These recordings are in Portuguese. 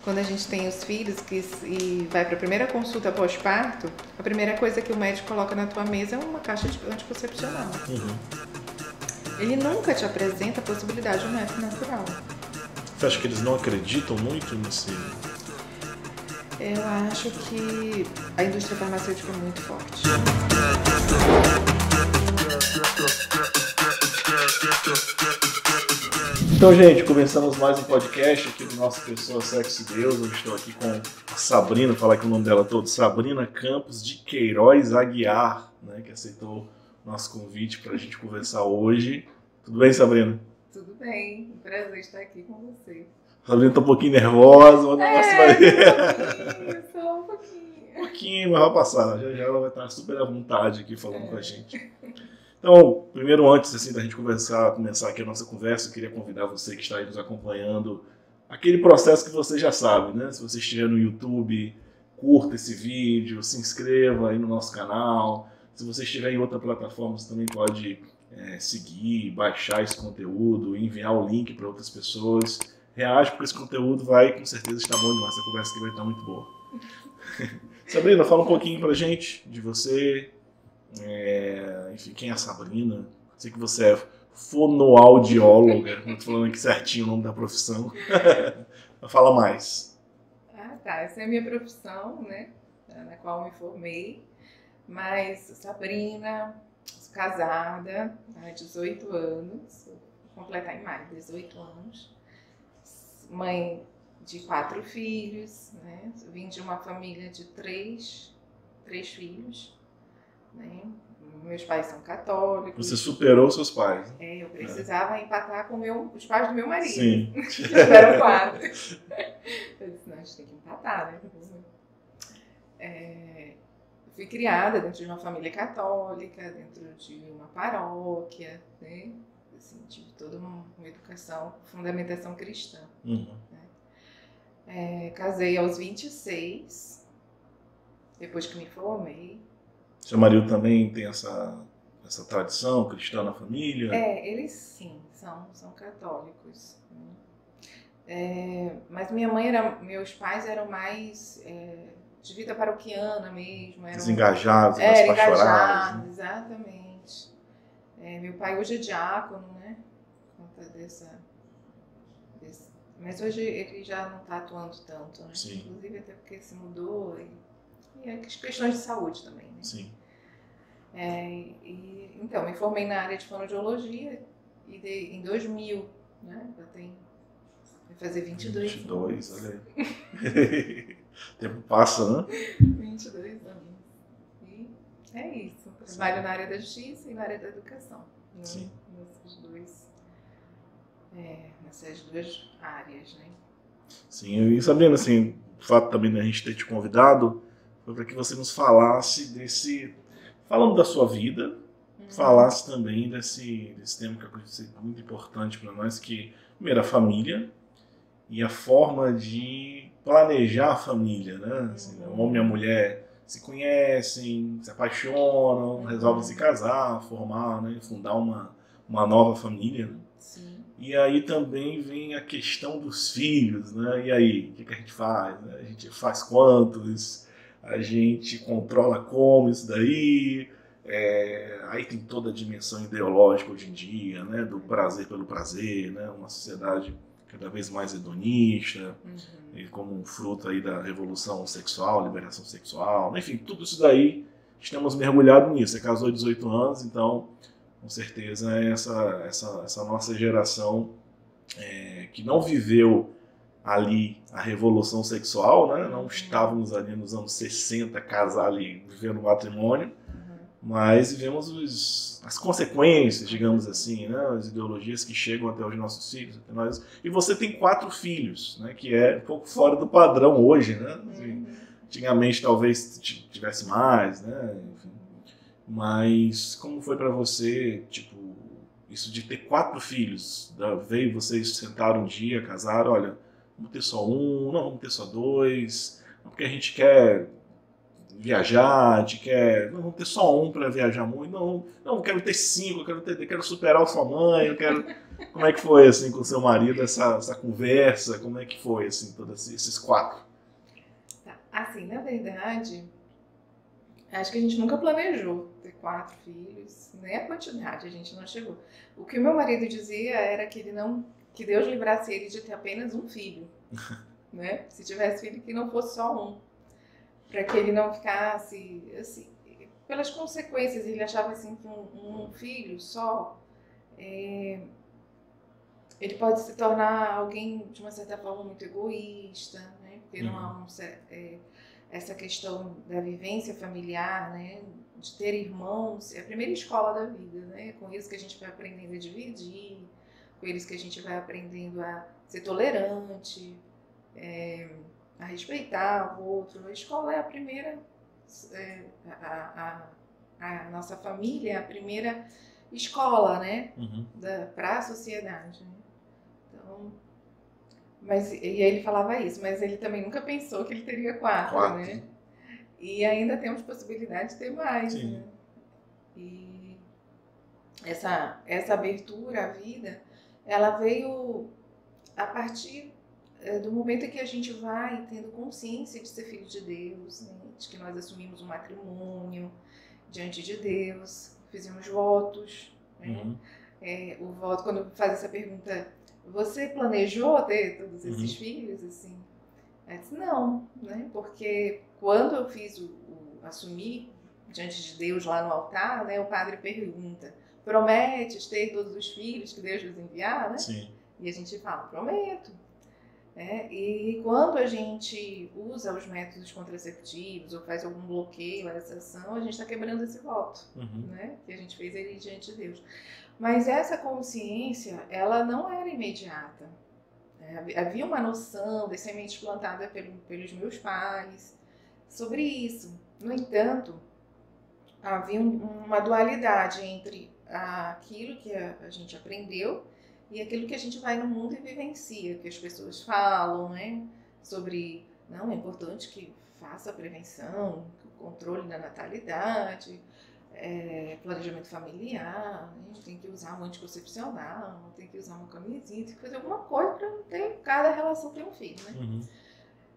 quando a gente tem os filhos e vai para a primeira consulta pós-parto, a primeira coisa que o médico coloca na tua mesa é uma caixa de anticoncepcional. Ele nunca te apresenta a possibilidade de um método natural. Você acha que eles não acreditam muito nesse... Eu acho que a indústria farmacêutica é muito forte. Então, gente, começamos mais um podcast aqui do nosso Pessoa, Sexo e Deus. Eu estou aqui com a Sabrina, falar aqui o nome dela todo, Sabrina Campos de Queiroz Aguiar, né, que aceitou o nosso convite para a gente conversar hoje. Tudo bem, Sabrina? Tudo bem, um prazer estar aqui com você. A Sabrina está um pouquinho nervosa, mas o negócio vai... Só um pouquinho. Um pouquinho, mas vai passar. Já ela vai estar super à vontade aqui falando com a gente. Então, primeiro, antes assim, da gente começar aqui a nossa conversa, eu queria convidar você que está aí nos acompanhando, aquele processo que você já sabe, né? Se você estiver no YouTube, curta esse vídeo, se inscreva aí no nosso canal. Se você estiver em outra plataforma, você também pode seguir, baixar esse conteúdo, enviar o link para outras pessoas. Reage, porque esse conteúdo vai, com certeza, estar bom demais. Essa conversa aqui vai estar muito boa. Sabrina, fala um pouquinho pra gente de você. Enfim, quem é a Sabrina? Sei que você é fonoaudióloga, não tô falando aqui certinho o nome da profissão. Fala mais. Tá, essa é a minha profissão, né, na qual me formei, mas Sabrina, sou casada há 18 anos, vou completar em maio, 18 anos, mãe de 4 filhos, né, vim de uma família de três filhos, né? Meus pais são católicos. Você superou seus pais. Eu precisava empatar com os pais do meu marido. Sim. Tiveram 4. Eu disse, não, a gente tem que empatar, né? Fui criada dentro de uma família católica, dentro de uma paróquia, né? Assim, tive toda uma educação, fundamentação cristã. Né? Casei aos 26, depois que me formei. Seu marido também tem essa tradição cristã na família? Eles sim, são católicos. Mas meus pais eram mais de vida paroquiana mesmo. Desengajados, mais pastorais. Engajados, exatamente. Meu pai hoje é diácono, né? Por conta mas hoje ele já não está atuando tanto, né? Sim. Inclusive até porque se mudou e as questões de saúde também, né? Sim. Então, me formei na área de fonoaudiologia e em 2000, né? Vai fazer 22 anos. Olha aí. O tempo passa, né? 22 anos. E é isso. Trabalho na área da justiça e na área da educação. Né? Sim. Nessas duas áreas, né? Sim, e Sabrina, assim, o fato também da gente ter te convidado foi para que você nos falasse falando da sua vida, falasse também desse tema que eu acredito ser muito importante para nós, que, primeiro, a família e a forma de planejar a família, né? Assim, o homem e a mulher se conhecem, se apaixonam, resolvem se casar, formar, né? Fundar uma nova família, né? Sim. E aí também vem a questão dos filhos, né? E aí, o que a gente faz? A gente faz quantos? A gente controla como isso daí? Aí tem toda a dimensão ideológica hoje em dia, né? Do prazer pelo prazer, né? Uma sociedade cada vez mais hedonista, e como um fruto aí da revolução sexual, liberação sexual, enfim, tudo isso daí estamos mergulhados nisso. Você casou há 18 anos, então com certeza essa nossa geração que não viveu ali a revolução sexual, né? Não estávamos ali nos anos 60 casar ali, vivendo matrimônio, mas vivemos as consequências, digamos assim, né? As ideologias que chegam até os nossos filhos, até nós. E você tem 4 filhos, né? Que é um pouco fora do padrão hoje, né? Assim, antigamente talvez tivesse mais, né? Enfim. Mas como foi para você, tipo, isso de ter 4 filhos? Veio vocês sentaram um dia, casaram, olha, vamos ter só um, não vamos ter só 2, porque a gente quer viajar, a gente quer, não, vamos ter só um para viajar muito, não, eu quero ter 5, eu quero superar a sua mãe, eu quero... Como é que foi, assim, com o seu marido, essa conversa, como é que foi, assim, todos esses 4? Tá. Assim, na verdade, acho que a gente nunca planejou ter 4 filhos, nem a quantidade, a gente não chegou. O que o meu marido dizia era que que Deus livrasse ele de ter apenas um filho, né? Se tivesse filho, que não fosse só um, para que ele não ficasse, assim, pelas consequências, ele achava assim que um filho só, ele pode se tornar alguém, de uma certa forma, muito egoísta, né? Porque não há essa questão da vivência familiar, né? De ter irmãos, é a primeira escola da vida, né? Com eles que a gente vai aprendendo a dividir, com eles que a gente vai aprendendo a ser tolerante, a respeitar o outro. A escola é a primeira, a nossa família é a primeira escola, né? Para a sociedade. Né? Então, e aí ele falava isso, mas ele também nunca pensou que ele teria 4, né? E ainda temos possibilidade de ter mais, né? E essa abertura à vida, ela veio a partir do momento em que a gente vai tendo consciência de ser filho de Deus, né? De que nós assumimos um matrimônio diante de Deus, fizemos votos, né? O voto, quando faz essa pergunta, você planejou ter todos esses filhos, assim? Eu disse, não, né? Porque quando eu assumi diante de Deus lá no altar, né? O padre pergunta, prometes ter todos os filhos que Deus nos enviar, né? Sim. E a gente fala, prometo. E quando a gente usa os métodos contraceptivos ou faz algum bloqueio a essa ação, a gente está quebrando esse voto, né? Que a gente fez ali diante de Deus. Mas essa consciência, ela não era imediata. Havia uma noção das sementes plantadas pelos meus pais sobre isso. No entanto, havia uma dualidade entre aquilo que a gente aprendeu e aquilo que a gente vai no mundo e vivencia, que as pessoas falam, né? Sobre, não, é importante que faça a prevenção, o controle da natalidade, planejamento familiar, né? Tem que usar um anticoncepcional, tem que usar uma camisinha, tem que fazer alguma coisa para ter cada relação ter um filho, né?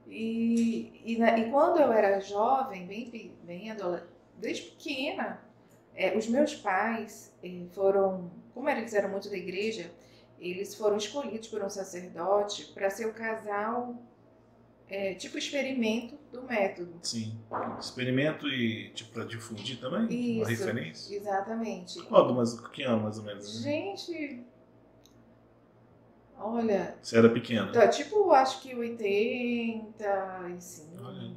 E quando eu era jovem, bem adolescente, desde pequena, os meus pais foram, como eles eram muito da igreja, eles foram escolhidos por um sacerdote para ser o casal, tipo experimento do método. Sim. Experimento e tipo para difundir também? Isso, uma referência? Exatamente. Mas que ano mais ou menos? Né? Gente, olha... Você era pequena? Tá, tipo, acho que 85. Olha.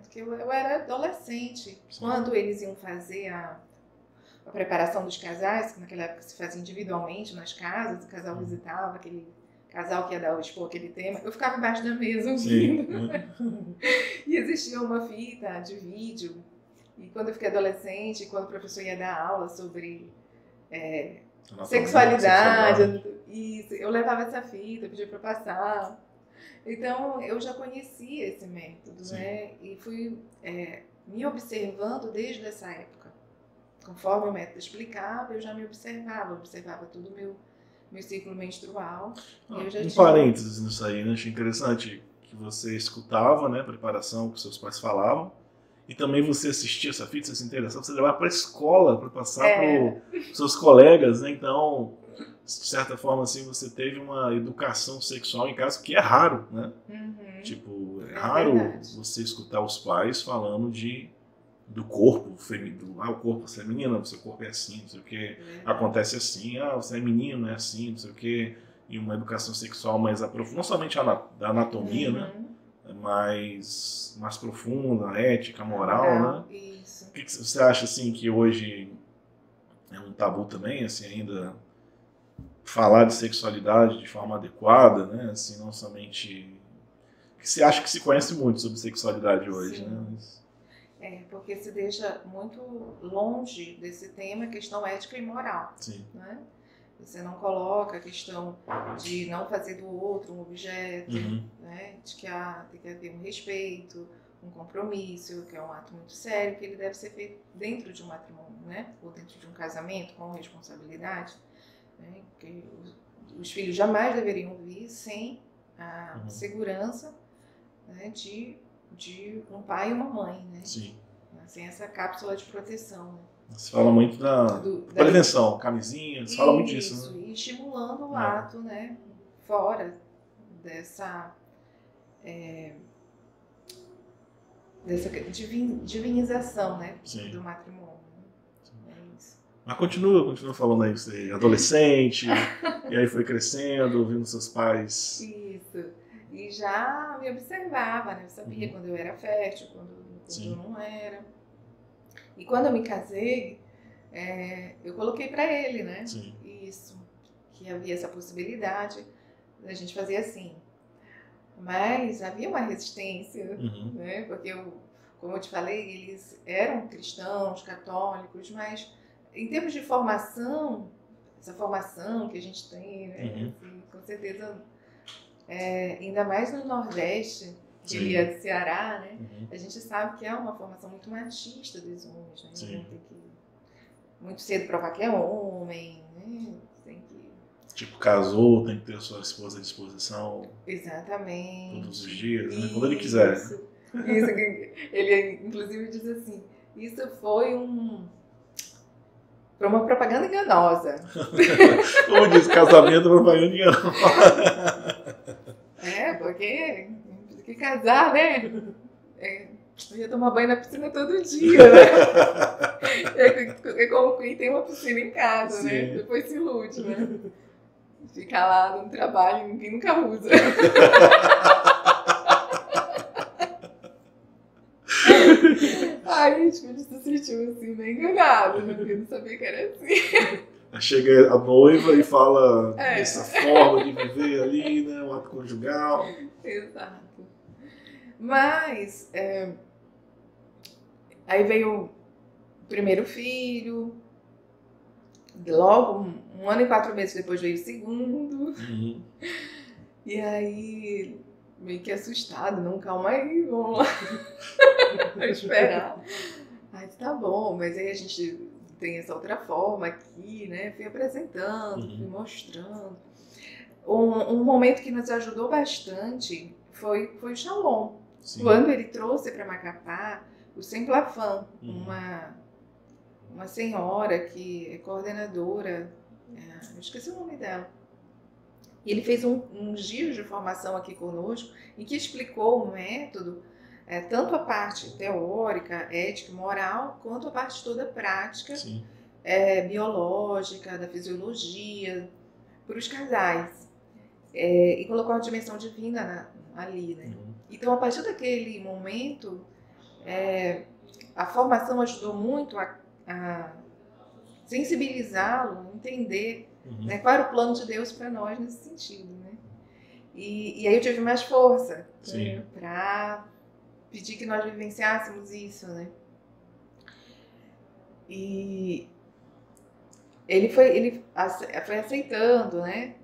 Porque eu era adolescente. Sim. Quando eles iam fazer a preparação dos casais, que naquela época se fazia individualmente nas casas, o casal visitava aquele casal que ia expor aquele tema, eu ficava embaixo da mesa ouvindo. E existia uma fita de vídeo, e quando eu fiquei adolescente, quando o professor ia dar aula sobre sexualidade, isso, eu levava essa fita, pedia para passar. Então, eu já conhecia esse método, sim, né? E fui me observando desde essa época. Conforme o método explicava, eu já me observava todo o meu ciclo menstrual. Parênteses nisso aí, né? Achei interessante que você escutava, né, a preparação que seus pais falavam, e também você assistia essa fita, você se interessava, você levava para a escola para passar para os seus colegas, né? Então, de certa forma, assim, você teve uma educação sexual em casa, que é raro, né? Tipo, é raro você escutar os pais falando do corpo feminino, o corpo você é menina, o seu corpo é assim, não sei o que, acontece assim, você é menino, é assim, não sei o que, e uma educação sexual mais aprofundada, não somente da anatomia, né? Mais profunda, ética, moral, né? Isso. O que você acha, assim, que hoje é um tabu também, assim, ainda falar de sexualidade de forma adequada, né? Assim, não somente... que você acha que se conhece muito sobre sexualidade hoje, sim, né? Porque se deixa muito longe desse tema a questão ética e moral. Sim. Né? Você não coloca a questão de não fazer do outro um objeto, né? De que tem que haver um respeito, um compromisso, que é um ato muito sério, que ele deve ser feito dentro de um matrimônio, né? Ou dentro de um casamento com responsabilidade, né? Que os filhos jamais deveriam vir sem a segurança, né, de um pai e uma mãe, né? Sim. Sem essa cápsula de proteção. Né? Se fala muito da prevenção, camisinha, se fala muito disso. Né? E estimulando o ato, né, fora dessa divinização, né, do matrimônio. É isso. Mas continua falando aí, você adolescente, e aí foi crescendo, ouvindo seus pais. Isso. E já me observava, né? Eu sabia quando eu era fértil, quando eu não era. E quando eu me casei, eu coloquei para ele, né? Sim. Isso. Que havia essa possibilidade da gente fazer assim. Mas havia uma resistência, né? Porque, como eu te falei, eles eram cristãos, católicos, mas em termos de formação, essa formação que a gente tem, né? Assim, com certeza, ainda mais no Nordeste, que ele é do Ceará, né? A gente sabe que é uma formação muito machista dos homens, né? Então, tem que muito cedo provar que é homem, né? Tem que... Tipo, casou, tem que ter a sua esposa à disposição. Exatamente. Todos os dias, né? Quando ele quiser. Isso. Ele, inclusive, diz assim, isso foi uma propaganda enganosa. Como diz, casamento é propaganda enganosa. Porque tem que casar, né? Eu ia tomar banho na piscina todo dia, né? É como quem tem uma piscina em casa, né? Depois se ilude, né? Fica lá no trabalho, ninguém nunca usa. Ai, gente, a gente se sentiu assim, meio enganado, né? Porque eu não sabia que era assim. Chega a noiva e fala dessa forma de viver ali, né? O ato conjugal. Exato. Mas, aí veio o primeiro filho, logo 1 ano e 4 meses depois veio o segundo. E aí, meio que assustado, não, calma aí, vamos lá. Esperar. Aí tá bom, mas aí a gente tem essa outra forma aqui, né? Fui apresentando, fui mostrando. Um momento que nos ajudou bastante foi o Shalom. Quando ele trouxe para Macapá o Semplafan, uma senhora que é coordenadora, eu esqueci o nome dela. E ele fez uns dias de formação aqui conosco em que explicou o método, tanto a parte teórica, ética, moral, quanto a parte toda prática, biológica, da fisiologia, para os casais. E colocou a dimensão divina ali, né? Então, a partir daquele momento, a formação ajudou muito a sensibilizá-lo, a entender, né, qual era o plano de Deus para nós nesse sentido, né? E aí eu tive mais força, né, para pedir que nós vivenciássemos isso, né? E ele foi aceitando, né?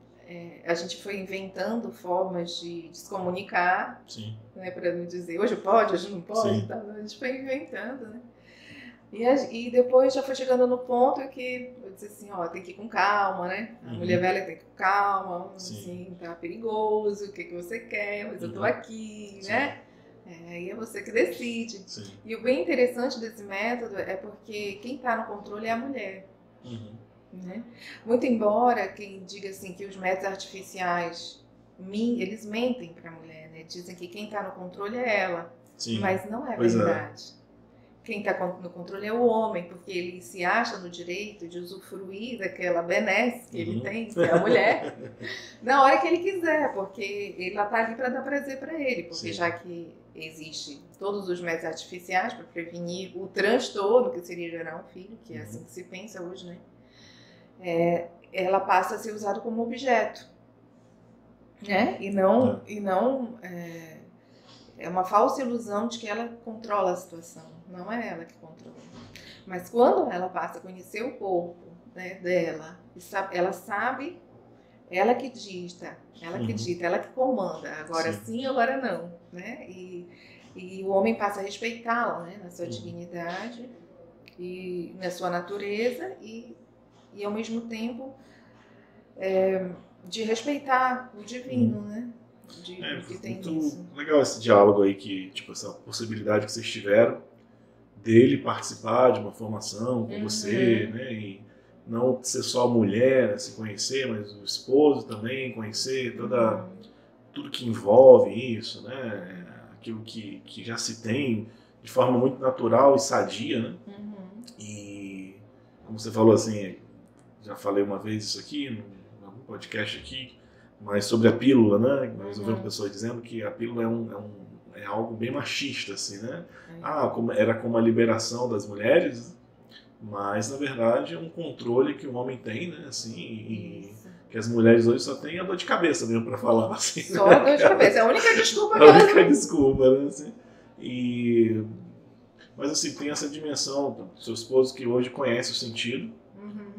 A gente foi inventando formas de se comunicar, né, para não dizer hoje pode, hoje não pode, tá? A gente foi inventando, né? E depois já foi chegando no ponto que eu disse assim, tem que ir com calma, né? A mulher velha tem que ir com calma, assim, tá perigoso, o que você quer, mas eu tô aqui, né? E é você que decide. E o bem interessante desse método é porque quem tá no controle é a mulher. Né? Muito embora quem diga assim que os métodos artificiais eles mentem para a mulher, né? Dizem que quem está no controle é ela, mas não é verdade. Quem está no controle é o homem, porque ele se acha no direito de usufruir daquela benesse que ele tem, que é a mulher, na hora que ele quiser, porque ela está ali para dar prazer para ele, porque já que existe todos os métodos artificiais para prevenir o transtorno que seria gerar um filho, que é assim que se pensa hoje, né? Ela passa a ser usada como objeto, né? E não é uma falsa ilusão de que ela controla a situação. Não é ela que controla. Mas quando ela passa a conhecer o corpo, né, dela, ela sabe, ela que dita, ela que comanda. Agora sim, agora não, né? E E o homem passa a respeitá-la, né, na sua dignidade e na sua natureza e ao mesmo tempo de respeitar o divino, né? Que tem muito isso. legal esse diálogo aí, que, tipo, essa possibilidade que vocês tiveram dele participar de uma formação com você, né? E não ser só a mulher a se conhecer, mas o esposo também conhecer tudo que envolve isso, né? Aquilo que já se tem de forma muito natural e sadia, né? E como você falou assim, já falei uma vez isso aqui, em algum podcast aqui, mas sobre a pílula, né? Mas eu vi uma pessoa dizendo que a pílula é algo bem machista, assim, né? Era como a liberação das mulheres, mas na verdade é um controle que o homem tem, né? Assim, e que as mulheres hoje só têm a dor de cabeça mesmo para falar assim. Só a dor de cabeça, é a única desculpa que a única desculpa, né? Assim, mas assim, tem essa dimensão do seu esposo que hoje conhece o sentido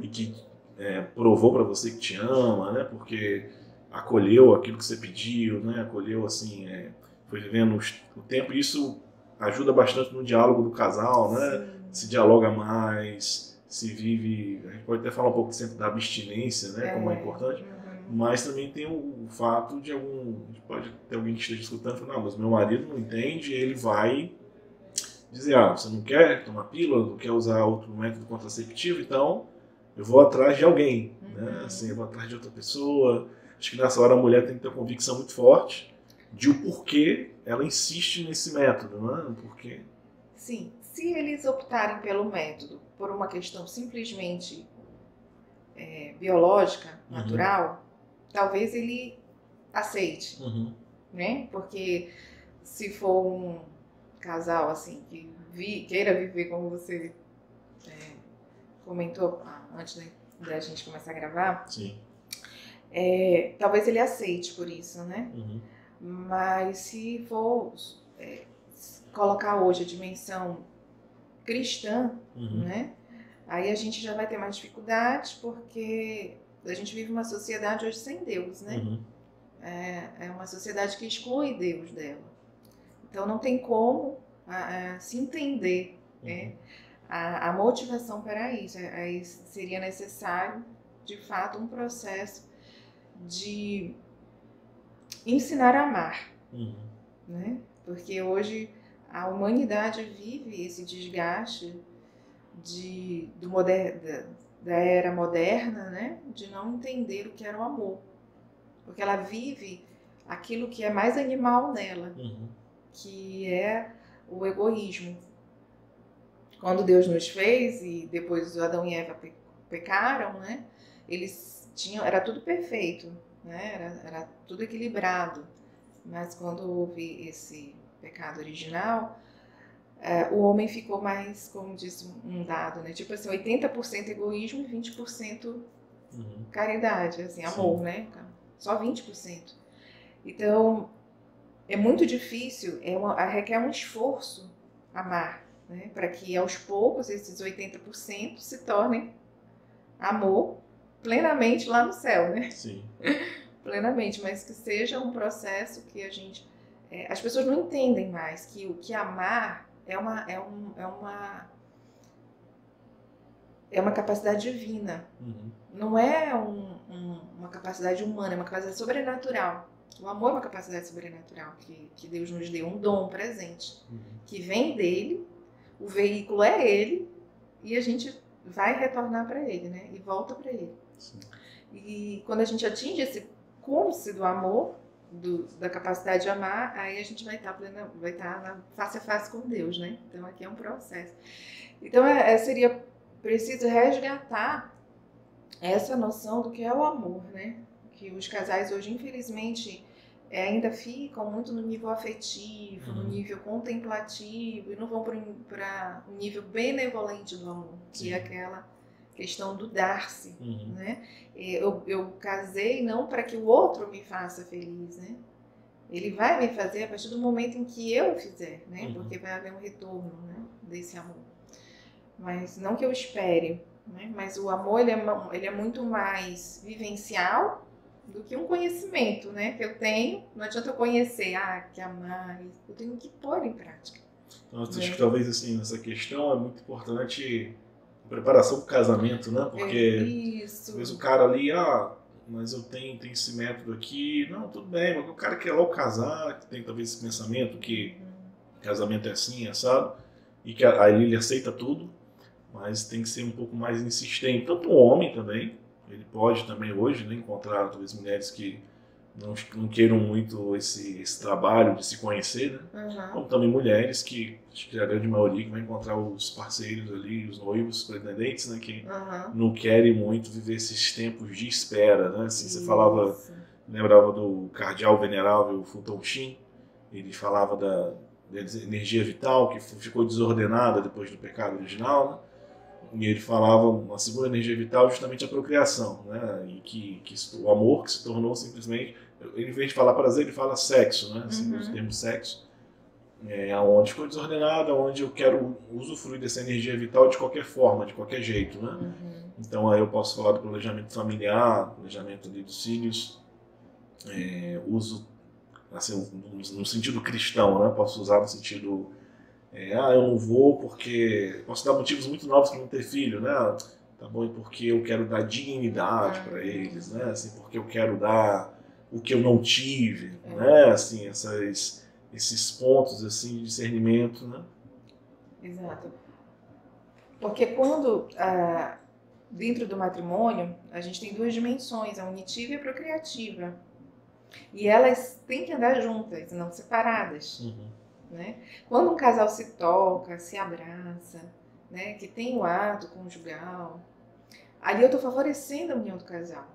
e que provou para você que te ama, né? Porque acolheu aquilo que você pediu, né? Acolheu assim, foi vivendo o tempo, e isso ajuda bastante no diálogo do casal, né? Se dialoga mais, se vive, a gente pode até falar um pouco sempre da abstinência, né? Como é importante, mas também tem o fato de pode ter alguém que esteja escutando e falar, não, mas meu marido não entende, ele vai dizer, você não quer tomar pílula, não quer usar outro método contraceptivo, então eu vou atrás de alguém, né? Assim, eu vou atrás de outra pessoa. Acho que nessa hora a mulher tem que ter uma convicção muito forte de o porquê ela insiste nesse método, né? O porquê. Sim, se eles optarem pelo método por uma questão simplesmente biológica, natural, talvez ele aceite, né? Porque se for um casal assim que queira viver como você comentou antes da gente começar a gravar, sim. Talvez ele aceite por isso, né? Mas se for colocar hoje a dimensão cristã, né? Aí a gente já vai ter mais dificuldades, porque a gente vive uma sociedade hoje sem Deus, né? É uma sociedade que exclui Deus dela. Então não tem como se entender a motivação para isso. Aí seria necessário, de fato, um processo de ensinar a amar, né? Porque hoje a humanidade vive esse desgaste da era moderna, né? De não entender o que era o amor, porque ela vive aquilo que é mais animal nela, que é o egoísmo. Quando Deus nos fez e depois o Adão e Eva pecaram, né? Era tudo perfeito, né? Era tudo equilibrado. Mas quando houve esse pecado original, o homem ficou mais, como diz um dado, né? Tipo assim, 80% egoísmo e 20% caridade, assim, amor, né? Só 20%. Então, é muito difícil, requer um esforço amar, né? Para que aos poucos esses 80% se tornem amor plenamente lá no céu, né? Sim. Plenamente, mas que seja um processo que a gente... as pessoas não entendem mais que amar é uma capacidade divina. Não é uma capacidade humana, é uma capacidade sobrenatural. O amor é uma capacidade sobrenatural que Deus nos deu, um dom, um presente, que vem dele, o veículo é ele, e a gente vai retornar para ele, né? E volta para ele. Sim. E quando a gente atinge esse cúmplice do amor, da capacidade de amar, aí a gente vai estar face a face com Deus, né? Então aqui é um processo. Então seria preciso resgatar essa noção do que é o amor, né? Que os casais hoje, infelizmente, ainda ficam muito no nível afetivo, no nível contemplativo, e não vão para o nível benevolente do amor, que é aquela questão do dar-se, né? Eu casei não para que o outro me faça feliz, né? Ele vai me fazer a partir do momento em que eu fizer, né? Porque vai haver um retorno, né, desse amor. Mas não que eu espere, né? Mas o amor ele é muito mais vivencial do que um conhecimento, né, que eu tenho. Não adianta eu conhecer, que amar, eu tenho que pôr em prática. Então, acho que talvez assim, nessa questão é muito importante a preparação para o casamento, né? Porque talvez o cara ali, mas eu tenho esse método aqui, não, tudo bem, mas o cara quer logo casar, que tem talvez esse pensamento que casamento é assim, sabe? E que aí ele aceita tudo, mas tem que ser um pouco mais insistente. Tanto o homem também, ele pode também hoje, né, encontrar talvez mulheres que não queiram muito esse trabalho de se conhecer, né? Como também mulheres que, acho que é a grande maioria, que vai encontrar os parceiros ali, os noivos, os pretendentes, né? Que não querem muito viver esses tempos de espera, né? Assim, você falava, lembrava do cardeal venerável Fulton Sheen, ele falava da energia vital que ficou desordenada depois do pecado original, né? E ele falava uma segunda energia vital justamente a procriação, né? E que o amor que se tornou simplesmente, ele, em vez de falar prazer, ele fala sexo, né? Assim, o termo sexo, onde ficou desordenado, onde eu quero usufruir dessa energia vital de qualquer forma, de qualquer jeito, né? Então aí eu posso falar do planejamento familiar, planejamento ali dos filhos, uso assim, no sentido cristão, né? Posso usar no sentido eu não vou porque posso dar motivos muito novos para não ter filho, né? Tá bom, porque eu quero dar dignidade para eles, né? Assim, porque eu quero dar o que eu não tive, né? Assim, esses pontos assim de discernimento, né? Exato. Porque quando dentro do matrimônio a gente tem duas dimensões, a unitiva e a procriativa, e elas têm que andar juntas, não separadas. Né? Quando um casal se toca, se abraça, né, que tem o ato conjugal, ali eu estou favorecendo a união do casal.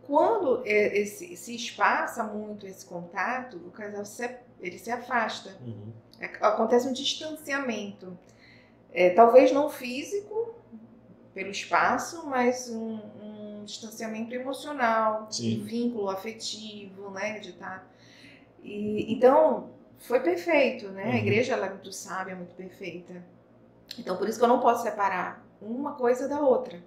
Quando se espaça muito esse contato, o casal ele se afasta. Acontece um distanciamento. Talvez não físico, pelo espaço, mas um distanciamento emocional, um vínculo afetivo, né, de estar. Então, foi perfeito, né? A igreja ela é muito sábia, muito perfeita. Então, por isso que eu não posso separar uma coisa da outra.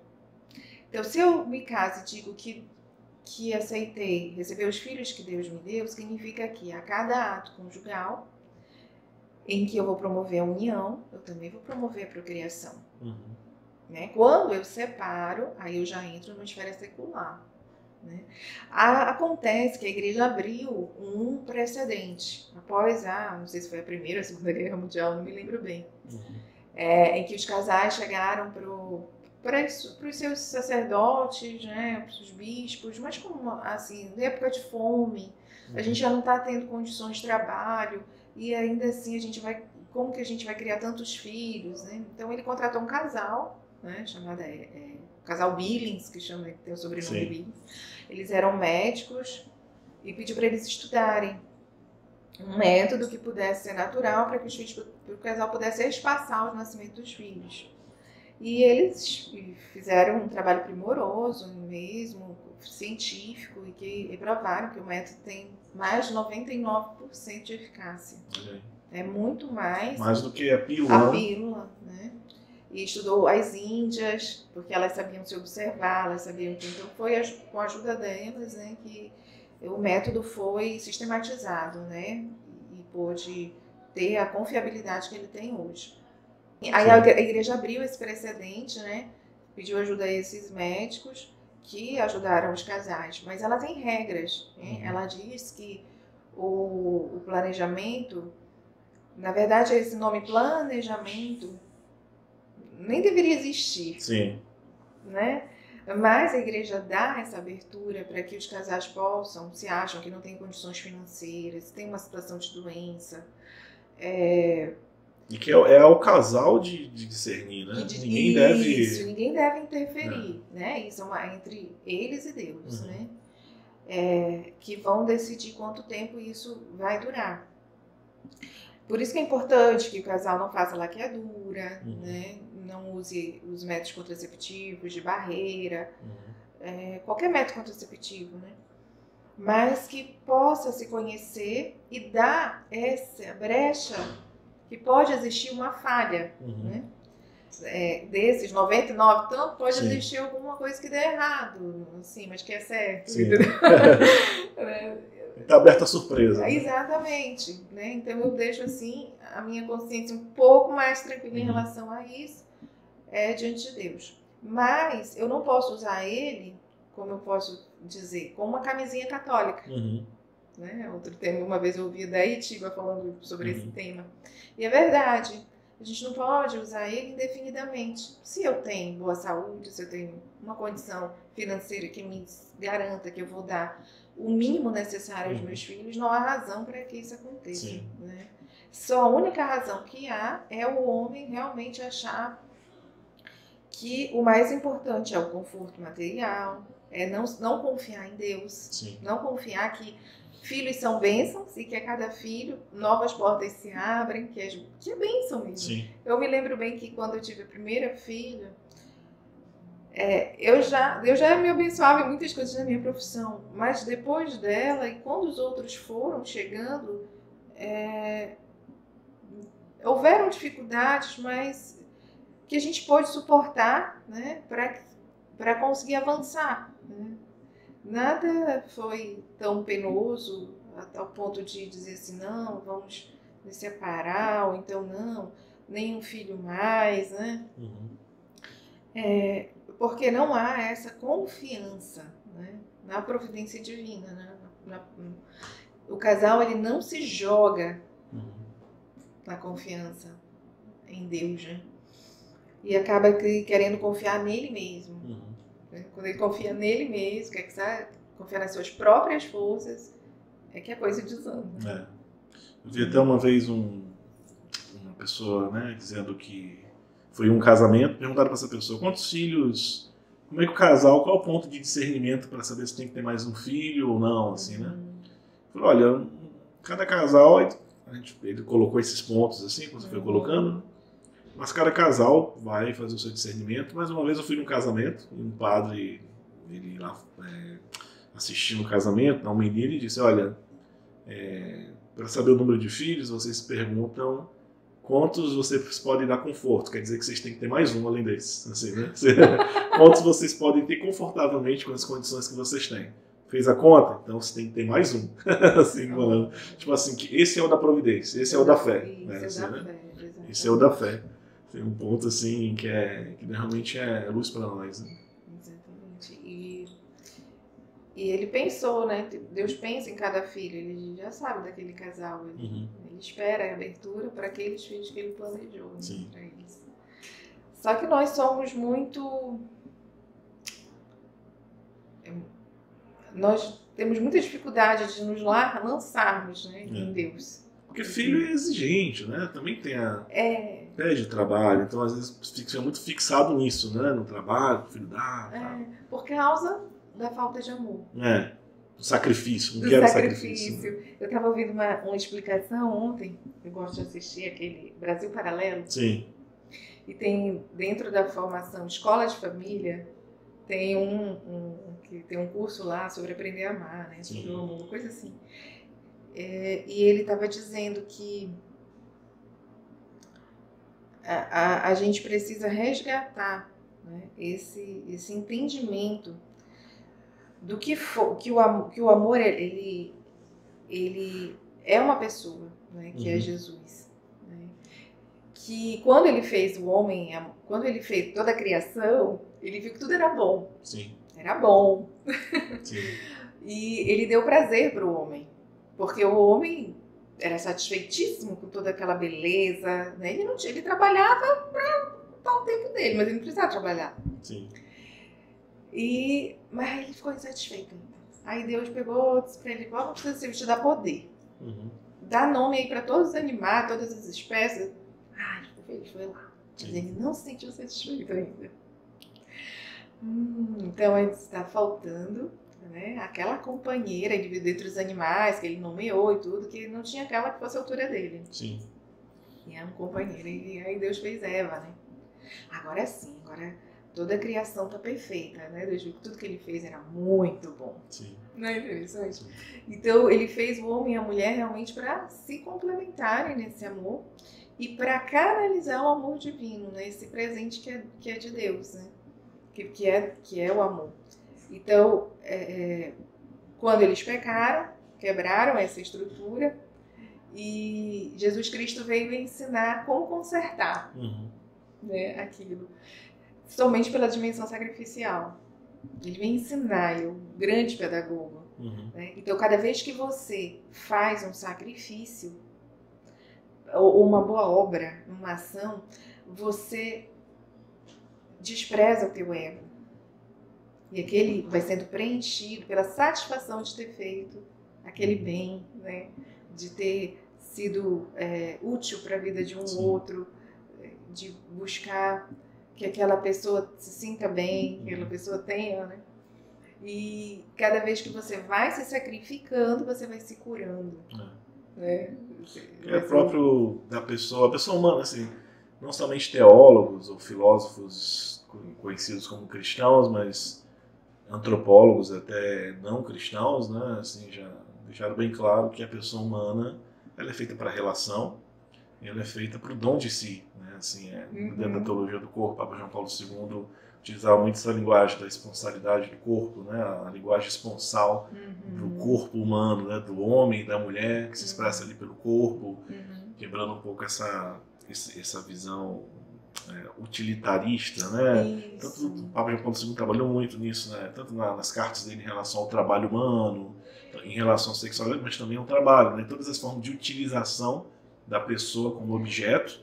Então, se eu me caso e digo que aceitei receber os filhos que Deus me deu, significa que a cada ato conjugal em que eu vou promover a união, eu também vou promover a procriação. Né? Quando eu separo, aí eu já entro numa esfera secular. Né? Acontece que a igreja abriu um precedente após não sei se foi a Primeira ou a Segunda Guerra Mundial, não me lembro bem, em que os casais chegaram para os seus sacerdotes, né, para os bispos, mas como assim, na época de fome, a gente já não está tendo condições de trabalho e ainda assim como que a gente vai criar tantos filhos, né? Então ele contratou um casal, né, chamado casal Billings, que tem o sobrenome Billings. Eles eram médicos e pediu para eles estudarem um método que pudesse ser natural para que o casal pudesse espaçar o nascimento dos filhos. E eles fizeram um trabalho primoroso mesmo, científico, e provaram que o método tem mais de 99% de eficácia. É muito mais do que a pílula. A pílula, né? E estudou as índias, porque elas sabiam se observar, elas sabiam que... Então foi com a ajuda delas, né, que o método foi sistematizado, né, e pôde ter a confiabilidade que ele tem hoje. Aí a igreja abriu esse precedente, né, pediu ajuda a esses médicos que ajudaram os casais, mas ela tem regras, né? Ela diz que o planejamento, na verdade esse nome planejamento nem deveria existir, né? Mas a igreja dá essa abertura para que os casais possam, se acham que não têm condições financeiras, tem uma situação de doença. E que é ao casal de discernir, né? Ninguém deve interferir, né? Isso é entre eles e Deus, né? Que vão decidir quanto tempo isso vai durar. Por isso que é importante que o casal não faça laqueadura, né? Não use os métodos contraceptivos de barreira, qualquer método contraceptivo, né? Mas que possa se conhecer e dar essa brecha que pode existir uma falha, né? desses 99, tanto pode Sim. existir alguma coisa que dê errado, assim, mas que é certo. Sim. Né? Está aberta a surpresa. Né? Exatamente. Né? Então eu deixo assim a minha consciência um pouco mais tranquila em relação a isso, diante de Deus. Mas eu não posso usar ele, como eu posso dizer, como uma camisinha católica. Né? Outro tema, uma vez eu ouvi da Itiba falando sobre esse tema. E é verdade. A gente não pode usar ele indefinidamente. Se eu tenho boa saúde, se eu tenho uma condição financeira que me garanta que eu vou dar o mínimo necessário aos meus filhos, não há razão para que isso aconteça. Né? Só a única razão que há é o homem realmente achar que o mais importante é o conforto material, é não confiar em Deus, Sim. não confiar que filhos são bênçãos e que a cada filho novas portas se abrem, que é bênção mesmo. Sim. Eu me lembro bem que quando eu tive a primeira filha, eu já me abençoava em muitas coisas na minha profissão, mas depois dela e quando os outros foram chegando, houveram dificuldades, mas que a gente pôde suportar, né, para conseguir avançar. Né? Nada foi tão penoso ao ponto de dizer assim, não, vamos nos separar, ou então não, nem um filho mais, né? Porque não há essa confiança, né, na providência divina. Né? O casal ele não se joga na confiança em Deus, né? E acaba querendo confiar nele mesmo. Quando ele confia nele mesmo, quer confiar nas suas próprias forças, é que a coisa desanda. Eu vi até uma vez uma pessoa, né, dizendo que foi um casamento, perguntaram para essa pessoa quantos filhos, como é que o casal, qual é o ponto de discernimento para saber se tem que ter mais um filho ou não, assim, né? Falou, olha, cada casal, ele colocou esses pontos assim, como você foi colocando, mas cada casal vai fazer o seu discernimento. Mais uma vez eu fui num casamento, e um padre, ele lá assistindo o casamento, uma menina, e disse, olha, para saber o número de filhos, vocês perguntam quantos vocês podem dar conforto, quer dizer que vocês têm que ter mais um além desses, assim, né? Quantos vocês podem ter confortavelmente com as condições que vocês têm. Fez a conta? Então você tem que ter mais um. Assim, falando. Tipo assim, que esse é o da providência, esse é o da fé. Esse é o da fé. Tem um ponto assim que realmente é luz para nós. Né? Exatamente. E ele pensou, né? Deus pensa em cada filho, ele já sabe daquele casal. Ele espera a abertura para aqueles filhos que ele planejou, né, para eles. Só que nós somos muito. Nós temos muita dificuldade de nos lançarmos, né, em Deus. Porque filho é exigente, né? Também tem pede trabalho, então às vezes fica muito fixado nisso, né? No trabalho, o filho dá. Por causa da falta de amor. Do sacrifício, não quero sacrifício. Eu estava ouvindo uma explicação ontem, eu gosto de assistir aquele Brasil Paralelo. Sim. E tem, dentro da formação Escola de Família, tem tem um curso lá sobre aprender a amar, né? Sobre o amor, coisa assim. E ele estava dizendo que a gente precisa resgatar, né, esse entendimento do que o amor ele é uma pessoa, né, que é Jesus, né, que quando ele fez o homem, quando ele fez toda a criação, ele viu que tudo era bom. Sim. Era bom. Sim. E ele deu prazer para o homem, porque o homem era satisfeitíssimo com toda aquela beleza, né? Ele trabalhava para dar o tempo dele, mas ele não precisava trabalhar. Sim. Mas ele ficou insatisfeito. Aí Deus pegou, disse para ele, vamos te dar poder. Dá nome aí para todos os animais, todas as espécies. Ele foi lá. Mas ele não se sentiu satisfeito ainda. Então ele está faltando, né, aquela companheira entre os animais que ele nomeou e tudo, que não tinha aquela que fosse a altura dele. Sim. E era um companheiro. E aí Deus fez Eva, né? Agora sim, agora toda a criação está perfeita, né? Deus viu que tudo que ele fez era muito bom. Sim. Não é interessante? Sim. Então, ele fez o homem e a mulher realmente para se complementarem nesse amor e para canalizar o amor divino, né? Esse presente que é de Deus, né? Que é o amor. Então, quando eles pecaram, quebraram essa estrutura e Jesus Cristo veio ensinar como consertar, né, aquilo, somente pela dimensão sacrificial. Ele vem ensinar, ele é um grande pedagogo. Né? Então, cada vez que você faz um sacrifício ou uma boa obra, uma ação, você despreza o teu ego. E aquele vai sendo preenchido pela satisfação de ter feito aquele bem, né? De ter sido útil para a vida de um outro, de buscar que aquela pessoa se sinta bem, que aquela pessoa tenha, né? E cada vez que você vai se sacrificando, você vai se curando. Né? É próprio da pessoa, a pessoa humana, assim, não somente teólogos ou filósofos conhecidos como cristãos, mas antropólogos até não cristãos, né? Assim, já deixaram bem claro que a pessoa humana ela é feita para a relação, ela é feita para o dom de si, né? Assim, dentro da teologia do corpo, o Papa João Paulo II utilizava muito essa linguagem da esponsalidade do corpo, né? A linguagem esponsal do corpo humano, né? Do homem e da mulher, que se expressa ali pelo corpo, quebrando um pouco essa visão utilitarista, né? Tanto o Papa João Paulo II trabalhou muito nisso, né? Tanto nas cartas dele em relação ao trabalho humano, em relação à sexualidade, mas também ao trabalho, né? Todas as formas de utilização da pessoa como objeto,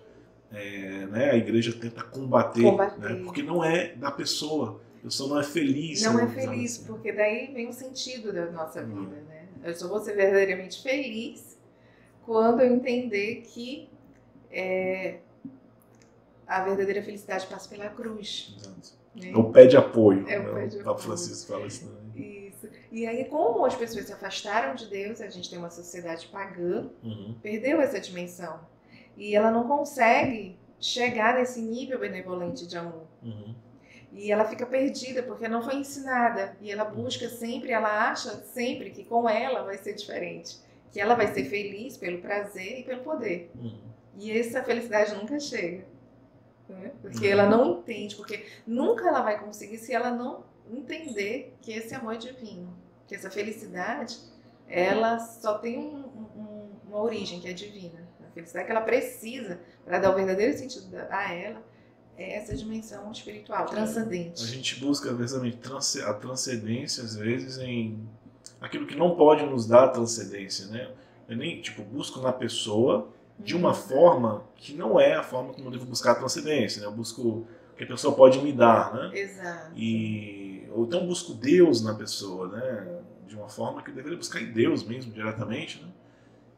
né? A igreja tenta combater. Né? Porque não é da pessoa. A pessoa não é feliz. Não é feliz, assim. Porque daí vem o sentido da nossa vida, né? Eu só vou ser verdadeiramente feliz quando eu entender que a verdadeira felicidade passa pela cruz. Né? É o pé de apoio. O Papa Francisco fala isso também. Isso. E aí, como as pessoas se afastaram de Deus, a gente tem uma sociedade pagã, perdeu essa dimensão. E ela não consegue chegar nesse nível benevolente de amor. E ela fica perdida porque não foi ensinada. E ela busca sempre, ela acha sempre que com ela vai ser diferente. Que ela vai ser feliz pelo prazer e pelo poder. E essa felicidade nunca chega. Né? Porque ela não entende, porque nunca ela vai conseguir se ela não entender que esse amor é divino. Que essa felicidade, ela só tem uma origem que é divina. A felicidade que ela precisa para dar o verdadeiro sentido a ela é essa dimensão espiritual, transcendente. A gente busca, precisamente, a transcendência, às vezes, em aquilo que não pode nos dar a transcendência, né? Eu nem, busco na pessoa de uma forma que não é a forma como eu devo buscar a transcendência, né? Eu busco o que a pessoa pode me dar, né? Exato. Ou então busco Deus na pessoa, né? De uma forma que eu deveria buscar em Deus mesmo, diretamente, né?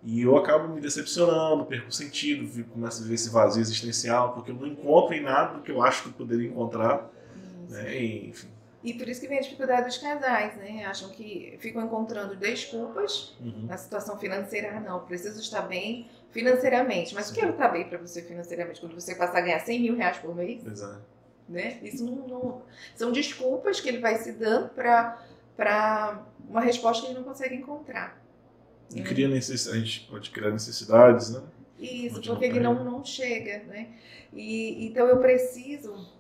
E eu acabo me decepcionando, perco o sentido, começo a viver esse vazio existencial, porque eu não encontro em nada do que eu acho que eu poderia encontrar. Né? Enfim. E por isso que vem a dificuldade dos casais, né? Acham que ficam encontrando desculpas na situação financeira. Não, preciso estar bem financeiramente. Mas o que é estar bem para você financeiramente? Quando você passar a ganhar 100 mil reais por mês? Exato. Né? Isso não são desculpas que ele vai se dando para uma resposta que ele não consegue encontrar. E a gente pode criar necessidades, né? Isso, porque ele não chega, né? Então eu preciso,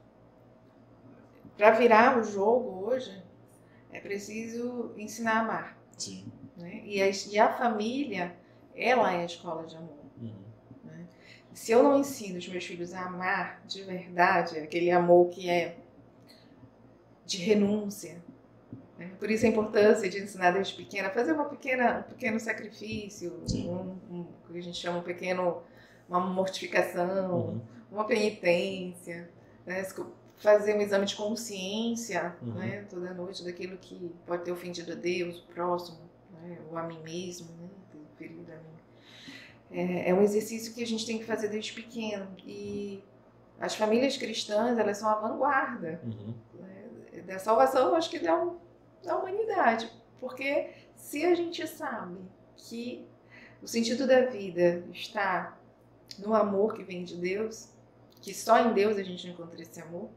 para virar o jogo hoje, é preciso ensinar a amar. Sim. Né? E a família, ela é a escola de amor. Né? Se eu não ensino os meus filhos a amar de verdade, aquele amor que é de renúncia, né? Por isso a importância de ensinar desde pequena, fazer um pequeno sacrifício, o que a gente chama uma mortificação, uma penitência, né? Fazer um exame de consciência, né? Toda noite daquilo que pode ter ofendido a Deus, o próximo, né? Ou a mim mesmo, né? Ter ferido a mim. É um exercício que a gente tem que fazer desde pequeno. E as famílias cristãs, elas são a vanguarda né? Da salvação, acho que da humanidade. Porque se a gente sabe que o sentido da vida está no amor que vem de Deus, que só em Deus a gente encontra esse amor,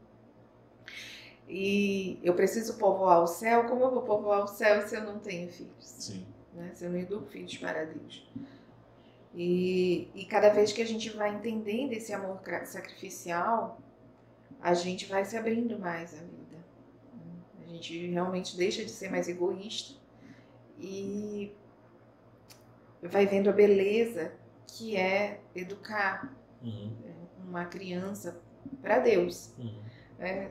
E eu preciso povoar o céu. Como eu vou povoar o céu se eu não tenho filhos? Sim. Né? Se eu não educo filhos para Deus. E cada vez que a gente vai entendendo esse amor sacrificial, a gente vai se abrindo mais à vida. A gente realmente deixa de ser mais egoísta e vai vendo a beleza que é educar uma criança para Deus.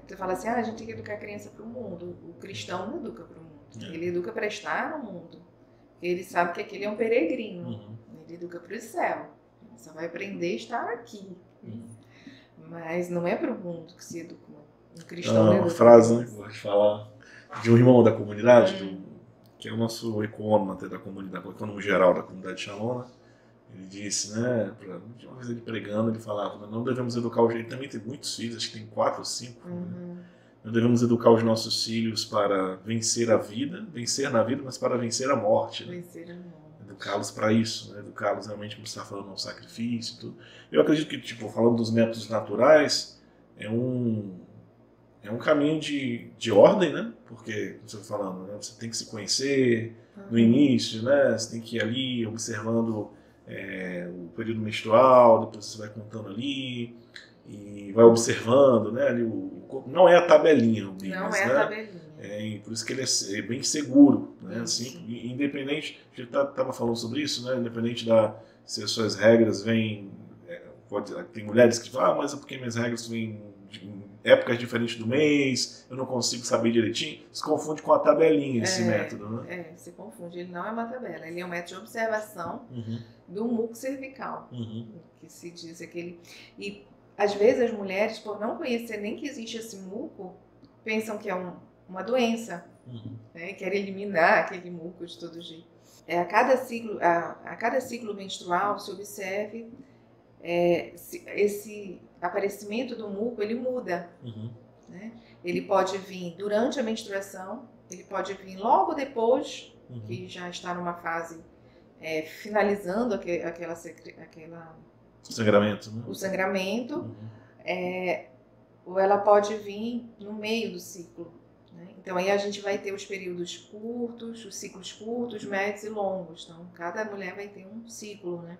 Tu fala assim, a gente tem que educar a criança para o mundo. O cristão não educa para o mundo. Ele educa para estar no mundo. Ele sabe que aquele é um peregrino. Ele educa para o céu. Ele só vai aprender a estar aqui. Mas não é para o mundo que se educa. Um cristão não educa. Uma frase, né, que eu gosto de falar, de um irmão da comunidade, que é o nosso econômico até da comunidade, o econômico geral da comunidade Shalom. Ele disse, né, uma vez ele pregando, ele falava, não devemos educar os... Ele também tem muitos filhos, acho que tem 4 ou 5. Né? Não devemos educar os nossos filhos para vencer a vida, vencer na vida, mas para vencer a morte. Né? Vencer a morte. Educá-los para isso, né? Educá-los realmente, como você está falando, um sacrifício e tudo. Eu acredito que, tipo, falando dos métodos naturais, é um caminho de ordem, né? Porque, como você está falando, né? Você tem que se conhecer no início, né? Você tem que ir ali observando o período menstrual, depois você vai contando ali e vai observando, né? Ali não é a tabelinha, o não né? É a tabelinha. E por isso que ele é bem seguro, né? Sim. Assim, independente, a gente estava falando sobre isso, né? Independente se as suas regras vêm, tem mulheres que falam, mas é porque minhas regras vêm em épocas diferentes do mês, eu não consigo saber direitinho. Se confunde com a tabelinha esse método, né? Se confunde. Ele não é uma tabela, ele é um método de observação do muco cervical, que se diz aquele. E às vezes as mulheres, por não conhecer nem que existe esse muco, pensam que é uma doença, né? Querem eliminar aquele muco de todo jeito. A cada ciclo menstrual se observe esse aparecimento do muco, ele muda. Né? Ele pode vir durante a menstruação, ele pode vir logo depois, que já está numa fase finalizando aquela sangramento, né? O sangramento, ou ela pode vir no meio do ciclo. Né? Então aí a gente vai ter os períodos curtos, os ciclos curtos, médios e longos. Então cada mulher vai ter um ciclo, né?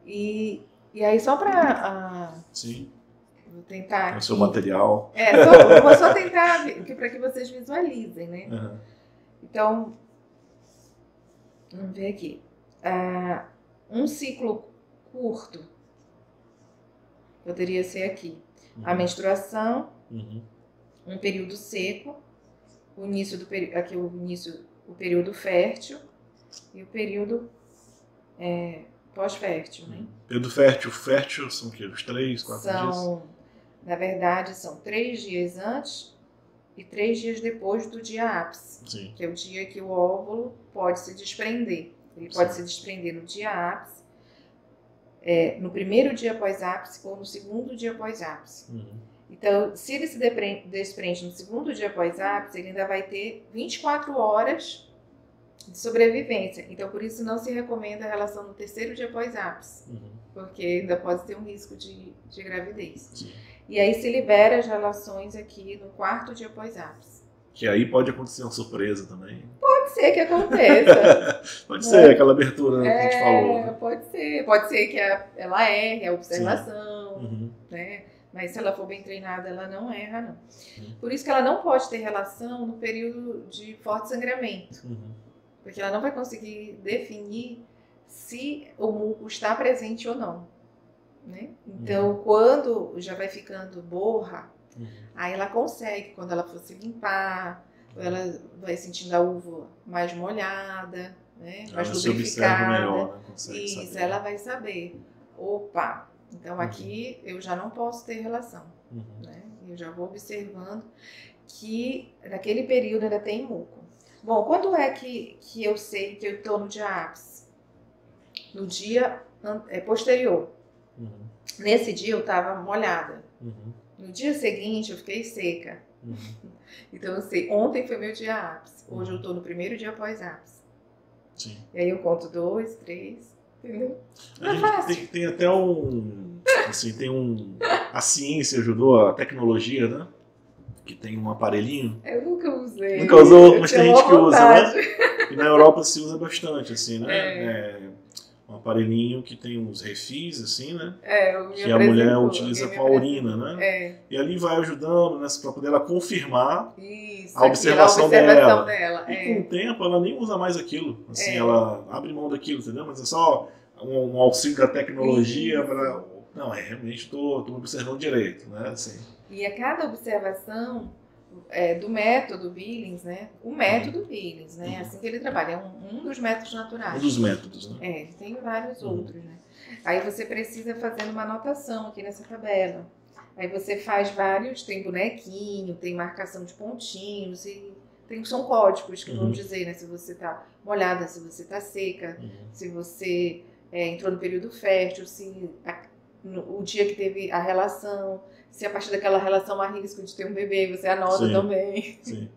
E aí só para vou tentar o seu material. Eu vou só tentar para que vocês visualizem, né? Então vamos ver aqui. Um ciclo curto poderia ser aqui a menstruação, um período seco, o início do aqui o período fértil e o período pós-fértil, né? Período fértil são o quê? Os 3, 4 dias? Na verdade, são 3 dias antes e 3 dias depois do dia ápice, que é o dia que o óvulo pode se desprender. Ele pode se desprender no dia ápice, no primeiro dia pós-ápice ou no segundo dia pós-ápice. Então, se ele se desprende no segundo dia pós-ápice, ele ainda vai ter 24 horas de sobrevivência. Então, por isso não se recomenda a relação no terceiro dia pós-ápice, porque ainda pode ter um risco de gravidez. E aí se libera as relações aqui no 4º dia pós-ápice. Que aí pode acontecer uma surpresa também. Pode ser que aconteça. Pode ser, aquela abertura que a gente falou. Né? Pode ser. Pode ser que ela erre a observação, né? Mas se ela for bem treinada, ela não erra, não. Por isso que ela não pode ter relação no período de forte sangramento. Porque ela não vai conseguir definir se o muco está presente ou não. Né? Então, quando já vai ficando borra, aí ela consegue, quando ela for se limpar, ela vai sentindo a uva mais molhada, né? Mais lubrificada. Melhor, né? Isso, saber. ela vai saber. Opa, então aqui eu já não posso ter relação. Né? Eu já vou observando que naquele período ainda tem muco. Bom, quando é que eu sei que eu estou no dia ápice? No dia posterior. Nesse dia eu estava molhada. No dia seguinte eu fiquei seca. Então eu sei, ontem foi meu dia ápice. Hoje eu estou no primeiro dia pós-ápice. E aí eu conto 2, 3, entendeu? Tem até a ciência ajudou, a tecnologia, né? que tem um aparelhinho. Eu nunca usei. Nunca usou, mas tem gente que usa, vontade. né? E na Europa se usa bastante, assim, né? É. Um aparelhinho que tem uns refis, assim, né? Eu Que a mulher utiliza com a urina, né? É. E ali vai ajudando, né? Para poder ela confirmar Isso, a observação dela. E com É. o tempo ela nem usa mais aquilo. Assim, É. ela abre mão daquilo, entendeu? Mas é só um auxílio da tecnologia para... Não, realmente estou observando direito, né? Assim. E a cada observação do método Billings, né? O método Billings, né? Assim que ele trabalha, é um dos métodos naturais. Um dos métodos, né? Ele tem vários outros, né? Aí você precisa fazer uma anotação aqui nessa tabela. Aí você faz vários, tem bonequinho, tem marcação de pontinhos, e são códigos que vão dizer, né? Se você está molhada, se você está seca, se você entrou no período fértil, se o dia que teve a relação, se a partir daquela relação há risco de ter um bebê, você anota também. Sim.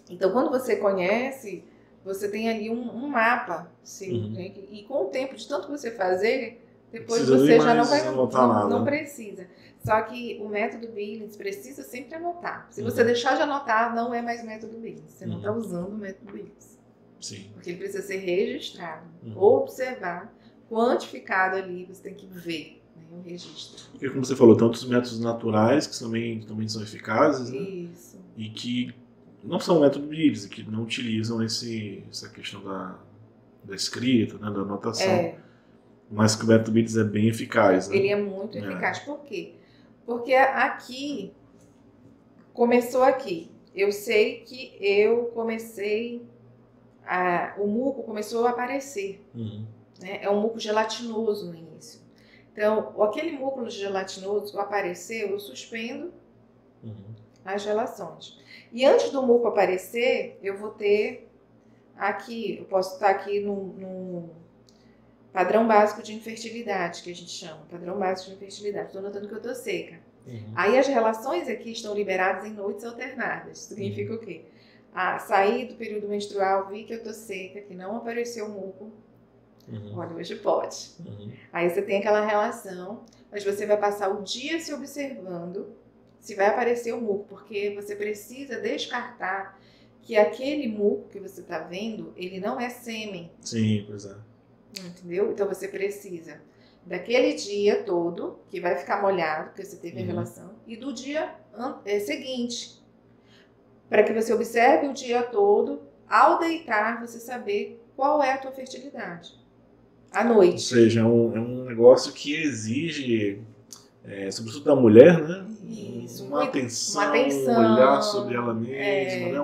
Então, quando você conhece, você tem ali um mapa, né? E com o tempo, de tanto você fazer, depois você já não vai anotar não precisa. Só que o método Billings precisa sempre anotar. Se você deixar de anotar, não é mais método Billings. Você não está usando o método Billings. Sim. Porque ele precisa ser registrado, observar, quantificado ali, você tem que ver, né, o registro. Porque, como você falou, tantos métodos naturais que também são eficazes, né? Isso. E que não são métodos Billings, que não utilizam essa questão da escrita, né, da anotação. Mas que o método Billings é bem eficaz. Né? Ele é muito eficaz. Por quê? Porque aqui, começou aqui. Eu sei que eu comecei, o muco começou a aparecer. Né? É um muco gelatinoso no início. Então, aquele muco gelatinoso que apareceu, eu suspendo as relações. E antes do muco aparecer, eu vou ter aqui, eu posso estar aqui no padrão básico de infertilidade, que a gente chama, padrão básico de infertilidade. Estou notando que eu estou seca. Aí as relações aqui estão liberadas em noites alternadas. Significa o quê? Saí do período menstrual, vi que eu estou seca, que não apareceu muco. Olha, hoje pode. Aí você tem aquela relação, mas você vai passar o dia se observando se vai aparecer o muco, porque você precisa descartar que aquele muco que você está vendo, ele não é sêmen. Sim, pois é. Entendeu? Então você precisa daquele dia todo, que vai ficar molhado, porque você teve a relação, e do dia seguinte, para que você observe o dia todo, ao deitar, você saber qual é a tua fertilidade. À noite. Ou seja, é um negócio que exige, sobretudo da mulher, né? Isso, uma atenção, um olhar sobre ela mesma, né?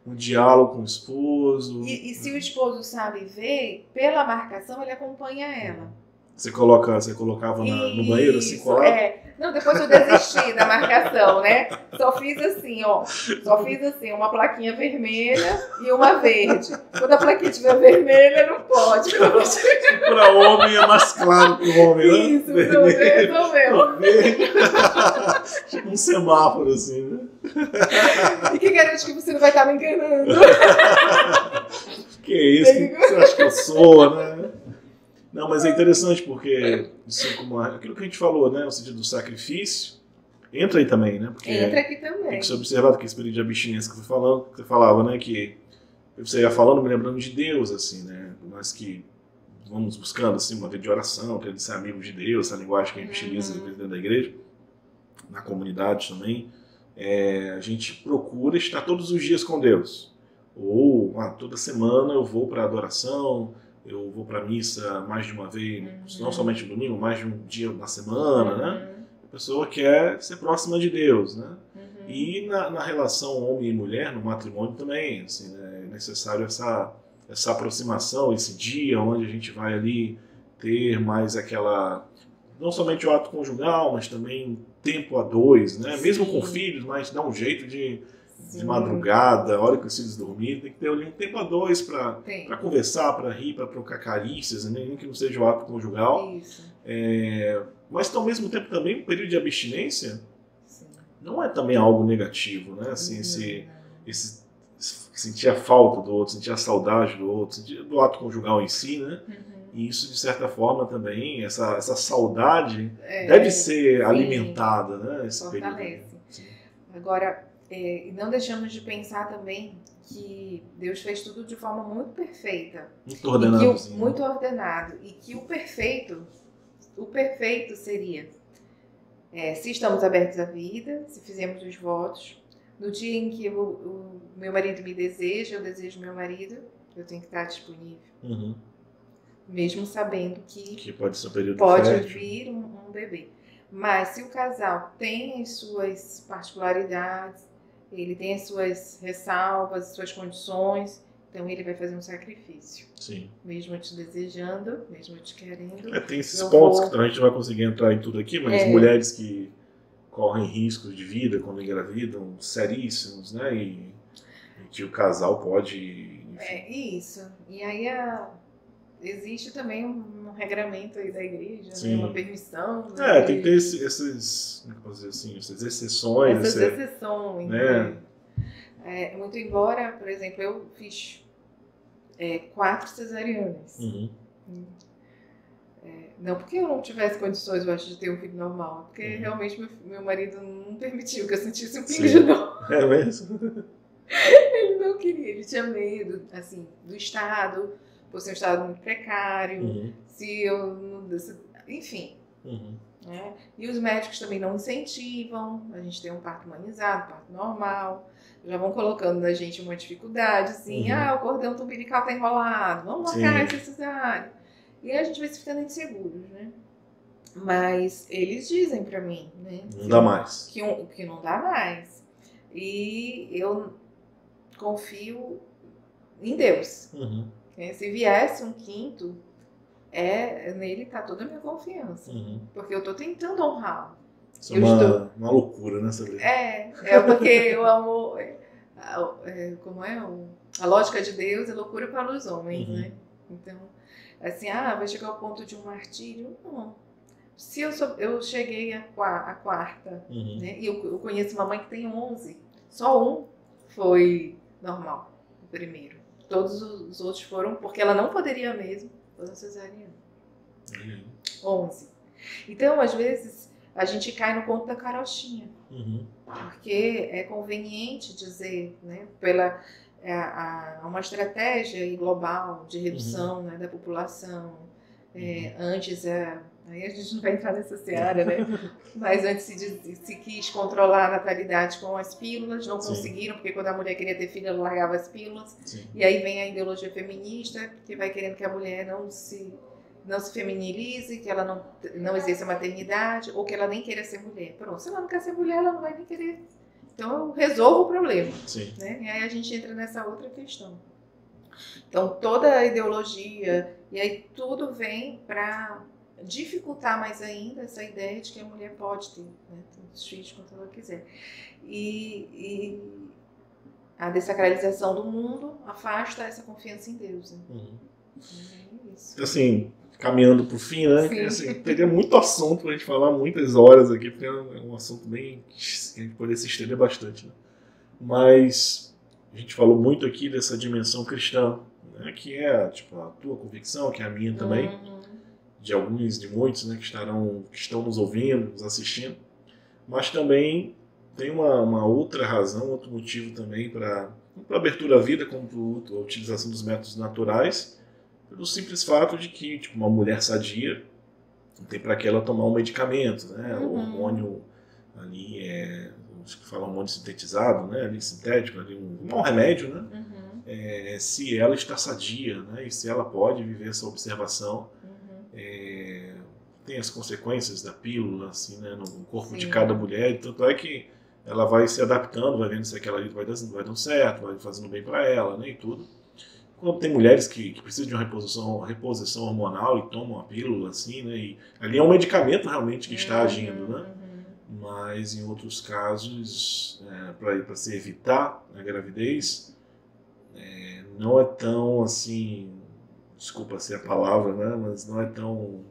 Um diálogo com o esposo. E se o esposo sabe ver, pela marcação ele acompanha ela. Você colocava no banheiro assim, colado? Não, depois eu desisti da marcação, né? Só fiz assim, uma plaquinha vermelha e uma verde. Quando a plaquinha estiver vermelha, não pode. Para homem é mais claro que o homem, né? Isso, resolveu. Tipo um semáforo, assim, né? E que garante que você não vai estar me enganando? Que isso? Que você acha que eu sou, né? Não, mas é interessante porque, assim, como aquilo que a gente falou, né, no sentido do sacrifício, entra aí também, né? Porque entra aqui também. Tem que ser observado que esse período de abstinência que você falava, né, que você ia falando, me lembrando de Deus, assim, né? Nós que vamos buscando, assim, uma vida de oração, querendo ser amigos de Deus, essa linguagem que a gente utiliza dentro da igreja, na comunidade também, a gente procura estar todos os dias com Deus. Ou toda semana eu vou para a adoração, eu vou para a missa mais de uma vez, não somente no domingo, mais de um dia na semana, né? A pessoa quer ser próxima de Deus, né? E na relação homem e mulher, no matrimônio também, assim, né? É necessário essa aproximação, esse dia onde a gente vai ali ter mais aquela, não somente o ato conjugal, mas também tempo a dois, né? Mesmo com filhos, mas dá um jeito de madrugada, a hora que os filhos dormirem, tem que ter ali um tempo a dois para conversar, para rir, para trocar carícias, né? Nem que não seja o ato conjugal. Mas ao mesmo tempo também o período de abstinência não é também algo negativo, né? Assim, sentir a falta do outro, sentir a saudade do outro, sentir do ato conjugal em si, né? E isso, de certa forma, também, essa saudade deve ser alimentada, né? Esse fortalece. período. Agora, não deixamos de pensar também que Deus fez tudo de forma muito perfeita. Muito ordenado. Muito ordenado. E que o perfeito seria, se estamos abertos à vida, se fizemos os votos, no dia em que o meu marido me deseja, eu desejo meu marido, eu tenho que estar disponível. Uhum. Mesmo sabendo que pode ser um período pode fértil. vir um bebê. Mas se o casal tem as suas particularidades, ele tem as suas ressalvas, as suas condições, então ele vai fazer um sacrifício. Sim. Mesmo te desejando, mesmo te querendo. Tem esses pontos que a gente não vai conseguir entrar em tudo aqui, mas mulheres que correm riscos de vida quando engravidam, seríssimos, né? E que o casal pode... Enfim. Isso. E aí existe também um regramento aí da igreja, né? Uma permissão. Tem que ter esses, como é que eu posso dizer assim, essas exceções. Essas exceções. Né? Muito embora, por exemplo, eu fiz 4 cesarianas. Uhum. Não porque eu não tivesse condições, eu acho, de ter um filho normal, porque realmente meu marido não permitiu que eu sentisse um filho de novo. É mesmo? Ele não queria, ele tinha medo, assim, do Estado, por ser um Estado muito precário, se eu não... Enfim. Né? E os médicos também não incentivam a gente ter um parto humanizado, parto normal. Já vão colocando na gente uma dificuldade, assim, o cordão umbilical tá enrolado, vamos marcar essa cesárea. E aí a gente vai se ficando inseguros, né? Mas eles dizem pra mim, né? Não dá mais. Que não dá mais. E eu confio em Deus. Se viesse um quinto, nele tá toda a minha confiança. Porque eu tô tentando honrá-lo. Isso é uma loucura, né, Sabrina? Porque eu amo... como é? A lógica de Deus é loucura para os homens, né? Então, assim, vai chegar ao ponto de um martírio? Não. Se eu cheguei à quarta, né? E eu conheço uma mãe que tem 11, só um foi normal, o primeiro. Todos os outros foram, porque ela não poderia mesmo, foram cesariana. 11. Então, às vezes, a gente cai no conto da carochinha. Porque é conveniente dizer, né, uma estratégia global de redução, né, da população. Antes, aí a gente não vai entrar nessa seara, né? Mas antes se quis controlar a natalidade com as pílulas, não conseguiram, porque quando a mulher queria ter filho, ela largava as pílulas. E aí vem a ideologia feminista, que vai querendo que a mulher não se feminilize, que ela não exerça a maternidade, ou que ela nem queira ser mulher. Pronto, se ela não quer ser mulher, ela não vai nem querer. Então eu resolvo o problema. Né? E aí a gente entra nessa outra questão. Então toda a ideologia, e aí tudo vem para dificultar mais ainda essa ideia de que a mulher pode ter, né, tantos filhos quanto ela quiser. E a dessacralização do mundo afasta essa confiança em Deus. Né? Isso. Assim, caminhando para o fim, né? Assim, teria muito assunto para a gente falar, muitas horas aqui, porque é um assunto bem que a gente poderia se estender bastante. Né? Mas a gente falou muito aqui dessa dimensão cristã, né? Que é tipo, a tua convicção, que é a minha também, de alguns, de muitos, né? que estão nos ouvindo, nos assistindo. Mas também tem uma outra razão, outro motivo também para abertura à vida, como para a utilização dos métodos naturais, pelo simples fato de que tipo, uma mulher sadia não tem para que ela tomar um medicamento, né? O hormônio ali acho que fala hormônio sintetizado, né? Ali, sintético, ali, um remédio, né? Se ela está sadia, né? E se ela pode viver essa observação, tem as consequências da pílula, assim, né? No corpo de cada mulher, tanto é que ela vai se adaptando, vai vendo se aquela ali vai dando certo, vai fazendo bem para ela, né? E tudo. Quando tem mulheres que precisam de uma reposição hormonal e tomam a pílula, assim, né? E ali é um medicamento realmente que está agindo, né? Mas em outros casos, para se evitar a gravidez, não é tão assim, desculpa ser a palavra, né? Mas não é tão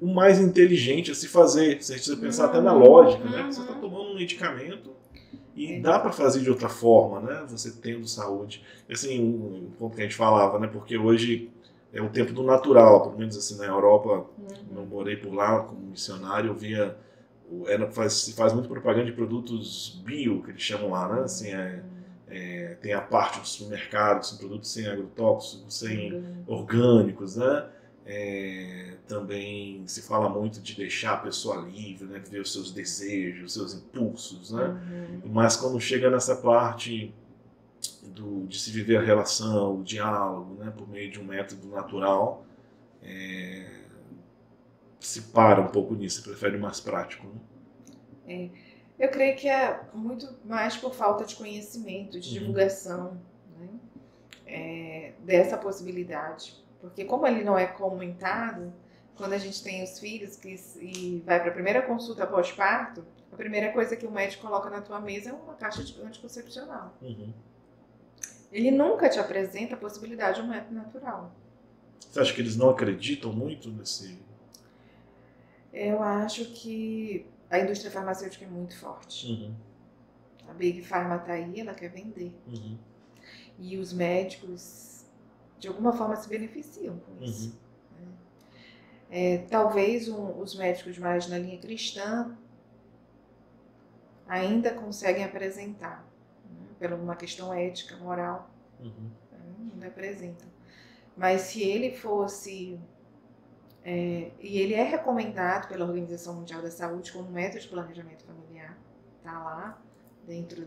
o mais inteligente a se fazer. Você precisa pensar até na lógica, né? Você está tomando um medicamento e dá para fazer de outra forma, né? Você tendo saúde. Assim, um ponto que a gente falava, né? Porque hoje é o tempo do natural, pelo menos assim na Europa, eu morei por lá como missionário, eu via se faz muito propaganda de produtos bio, que eles chamam lá, né? Assim, tem a parte do supermercado, que são produtos sem agrotóxicos, sem orgânicos, né? Também se fala muito de deixar a pessoa livre, né? Viver os seus desejos, os seus impulsos, né? Mas quando chega nessa parte de se viver a relação, o diálogo, né? Por meio de um método natural, se para um pouco nisso, se prefere mais prático, né? Eu creio que é muito mais por falta de conhecimento, de divulgação, né? Dessa possibilidade. Porque como ele não é comentado, quando a gente tem os filhos e vai para a primeira consulta pós-parto, a primeira coisa que o médico coloca na tua mesa é uma caixa de anticoncepcional. Ele nunca te apresenta a possibilidade de um método natural. Você acha que eles não acreditam muito nesse... Eu acho que a indústria farmacêutica é muito forte. A Big Pharma está aí, ela quer vender. E os médicos, de alguma forma, se beneficiam com isso. Talvez os médicos mais na linha cristã ainda conseguem apresentar, né, por uma questão ética, moral, ainda apresentam. Mas se ele fosse... e ele é recomendado pela Organização Mundial da Saúde como método de planejamento familiar, está lá dentro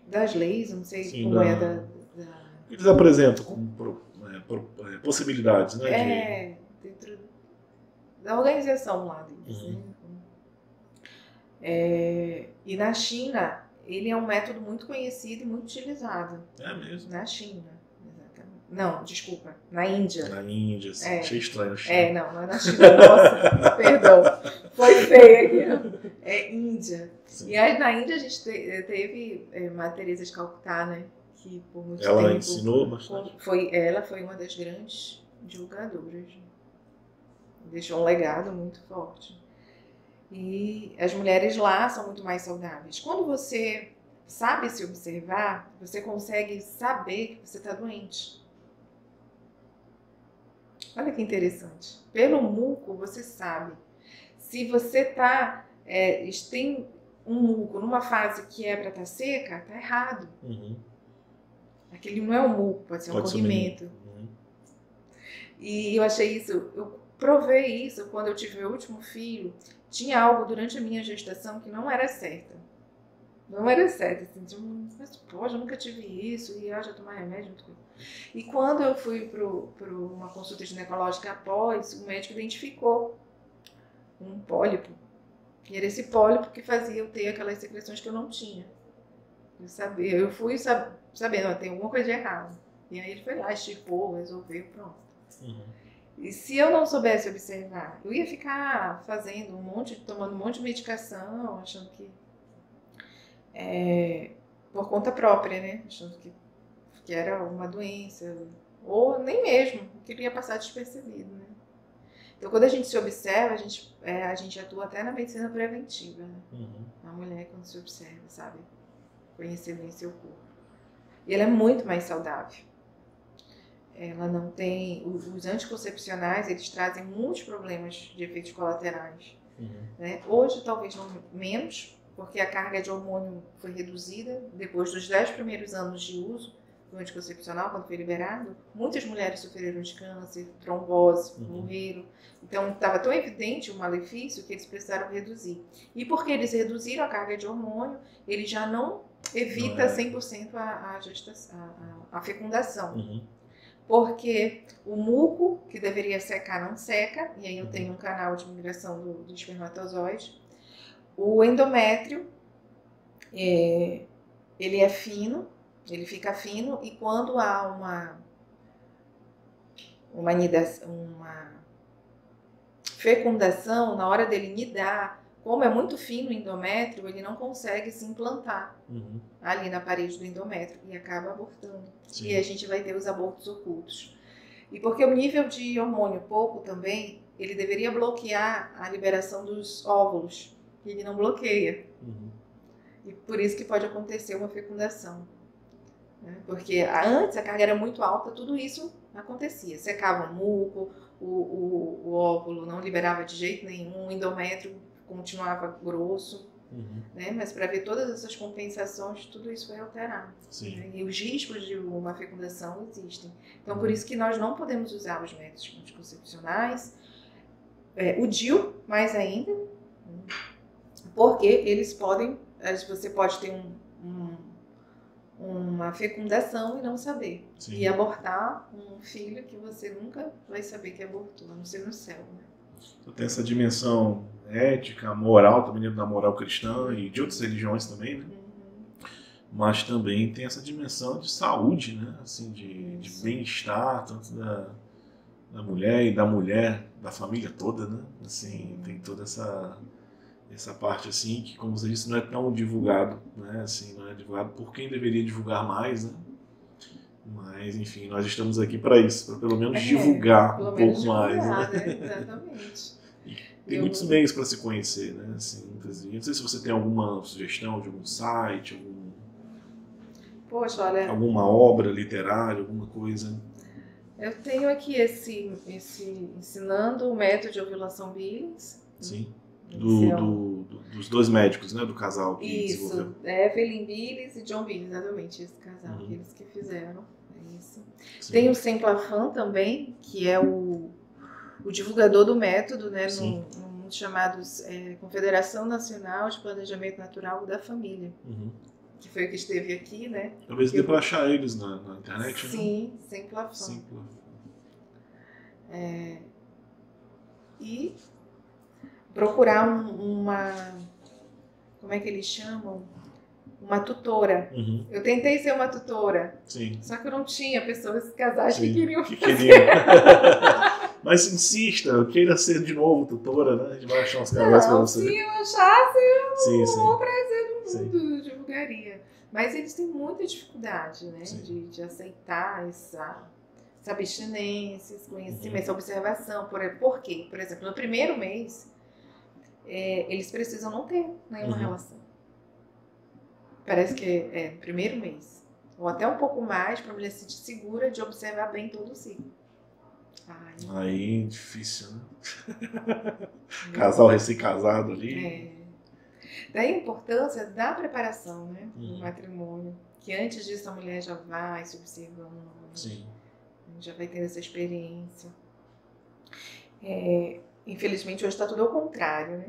das leis, não sei como Eles apresentam como possibilidades, né? Dentro da organização lá deles. Né? E na China, ele é um método muito conhecido e muito utilizado. É mesmo? Na China. Exatamente. Não, desculpa. Na Índia. Na Índia, sim. Achei estranho. Não é na China. Nossa, perdão. Foi feio aqui. É Índia. Sim. E aí na Índia a gente teve Madre Teresa de Calcutá, né? Que por muito tempo... Ela ensinou bastante. Ela foi uma das grandes divulgadoras. Deixou um legado muito forte. E as mulheres lá são muito mais saudáveis. Quando você sabe se observar, você consegue saber que você está doente. Olha que interessante. Pelo muco, você sabe. Se você tem um muco numa fase que é para estar seca, está errado. Aquele não é um muco, pode ser um corrimento. E eu achei isso, eu provei isso quando eu tive meu último filho. Tinha algo durante a minha gestação que não era certo. Não era certo. Assim, mas pode, eu nunca tive isso. E já tomar remédio. E quando eu fui para uma consulta ginecológica após, o médico identificou um pólipo. E era esse pólipo que fazia eu ter aquelas secreções que eu não tinha. Eu fui sabendo, tem alguma coisa de errado. E aí ele foi lá, esticou, resolveu, pronto. E se eu não soubesse observar, eu ia ficar tomando um monte de medicação, achando que por conta própria, né? Achando que era uma doença, ou nem mesmo, queria passar despercebido, né? Então, quando a gente se observa, a gente atua até na medicina preventiva, né? A mulher, quando se observa, sabe? Conhecer bem seu corpo. E ela é muito mais saudável. Ela não tem... Os anticoncepcionais, eles trazem muitos problemas de efeitos colaterais. Né? Hoje, talvez não menos, porque a carga de hormônio foi reduzida. Depois dos 10 primeiros anos de uso do anticoncepcional, quando foi liberado, muitas mulheres sofreram de câncer, trombose, morreram. Então, estava tão evidente o malefício que eles precisaram reduzir. E porque eles reduziram a carga de hormônio, ele já não evita 100% a fecundação. Porque o muco, que deveria secar, não seca, e aí eu tenho um canal de migração do espermatozoide. O endométrio, ele é fino, ele fica fino, e quando há uma fecundação, na hora dele nidar, como é muito fino o endométrio, ele não consegue se implantar ali na parede do endométrio e acaba abortando. Sim. E a gente vai ter os abortos ocultos. E porque o nível de hormônio pouco também, ele deveria bloquear a liberação dos óvulos, e ele não bloqueia. E por isso que pode acontecer uma fecundação. né? Porque antes a carga era muito alta, tudo isso acontecia. Secava o muco, o óvulo não liberava de jeito nenhum, o endométrio continuava grosso. Né? Mas para ver todas essas compensações, tudo isso foi alterado. Né? E os riscos de uma fecundação existem. Então, por isso que nós não podemos usar os métodos anticoncepcionais, o DIU mais ainda, porque eles podem, você pode ter uma fecundação e não saber. Sim. E abortar um filho que você nunca vai saber que abortou, a não ser no céu. Né? Então, tem essa dimensão ética, moral, também dentro da moral cristã e de outras religiões também, né? Mas também tem essa dimensão de saúde, né? Assim, de bem-estar, tanto da mulher e da mulher, da família toda, né? Assim, tem toda essa parte assim que, como você disse, não é tão divulgado, né? Assim, não é divulgado por quem deveria divulgar mais, né? Mas, enfim, nós estamos aqui para isso, para pelo menos divulgar um pouco mais. Né? Exatamente. Tem muitos meios para se conhecer, né? Assim, não sei se você tem alguma sugestão de algum site, Poxa, olha, alguma obra literária, alguma coisa. Eu tenho aqui esse ensinando o método de ovulação Billings. Sim. Dos dois médicos, né? Do casal que desenvolveu. Isso, Evelyn Billings e John Billings, exatamente, esse casal, eles que fizeram. É isso. Sim. Tem o Semplafan também, que é o divulgador do método, né? No chamados Confederação Nacional de Planejamento Natural da Família. Que foi o que esteve aqui, né? Talvez dê para achar eles na internet, sim, né? Semplafan. E procurar como é que eles chamam? Uma tutora. Eu tentei ser uma tutora, só que eu não tinha pessoas, casais que queriam fazer. Mas insista, queira ser de novo tutora, né? A gente vai achar uns casais para você. Se eu achasse, o prazer do mundo divulgaria. Mas eles têm muita dificuldade, né? De aceitar essa abstinência, esse conhecimento, essa observação. Por quê? Por exemplo, no primeiro mês, eles precisam não ter nenhuma relação. Parece que no primeiro mês. Ou até um pouco mais, para a mulher se sentir segura de observar bem todo o ciclo. Aí, difícil, né? Casal recém-casado ali. Daí a importância da preparação, né? Do matrimônio. Que antes disso a mulher já vai se observando. Sim. Já vai tendo essa experiência. Infelizmente hoje está tudo ao contrário, né?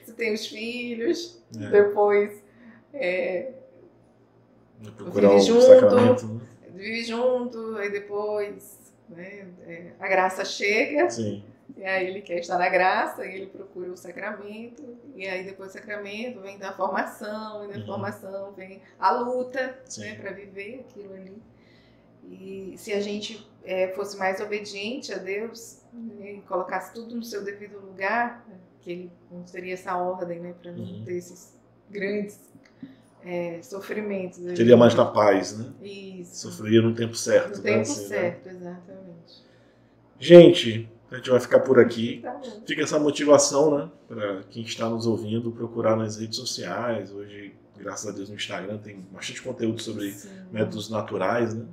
Você tem os filhos, depois vive junto, né? Vive junto, aí depois a graça chega. Sim. E aí ele quer estar na graça, e ele procura o sacramento, e aí depois do sacramento vem da formação, e da formação vem a luta, né, para viver aquilo ali. E se a gente fosse mais obediente a Deus, né, e colocasse tudo no seu devido lugar, né, que ele não teria essa ordem, né, para não ter esses grandes sofrimentos. Teria mais na paz, né? Isso. Sofreria no tempo certo. No tempo certo, exatamente. Gente, a gente vai ficar por aqui. Tá bom. Fica essa motivação, né, para quem está nos ouvindo, procurar nas redes sociais. Hoje, graças a Deus, no Instagram tem bastante conteúdo sobre métodos naturais, né?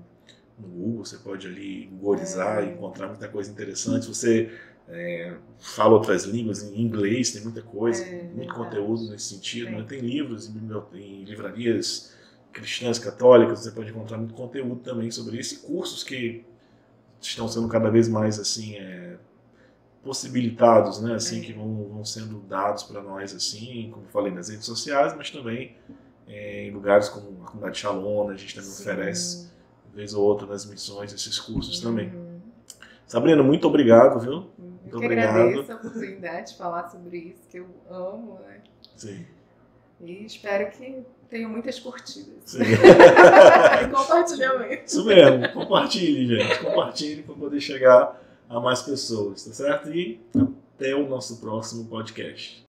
No Google, você pode ali googolizar e encontrar muita coisa interessante. Você fala outras línguas, em inglês tem muita coisa, muito conteúdo nesse sentido. Né? Tem livros em livrarias cristãs, católicas, você pode encontrar muito conteúdo também sobre isso. E cursos que estão sendo cada vez mais assim possibilitados, né? Assim, que vão sendo dados para nós, assim, como eu falei, nas redes sociais, mas também em lugares como a comunidade Shalom, a gente também oferece, vez ou outra, nas missões, esses cursos também. Sabrina, muito obrigado, viu? Muito obrigado. Agradeço a oportunidade de falar sobre isso, que eu amo, né? Sim. E espero que tenham muitas curtidas. Sim. E compartilhamento. Isso mesmo, compartilhe, gente. Compartilhe para poder chegar a mais pessoas, tá certo? E até o nosso próximo podcast.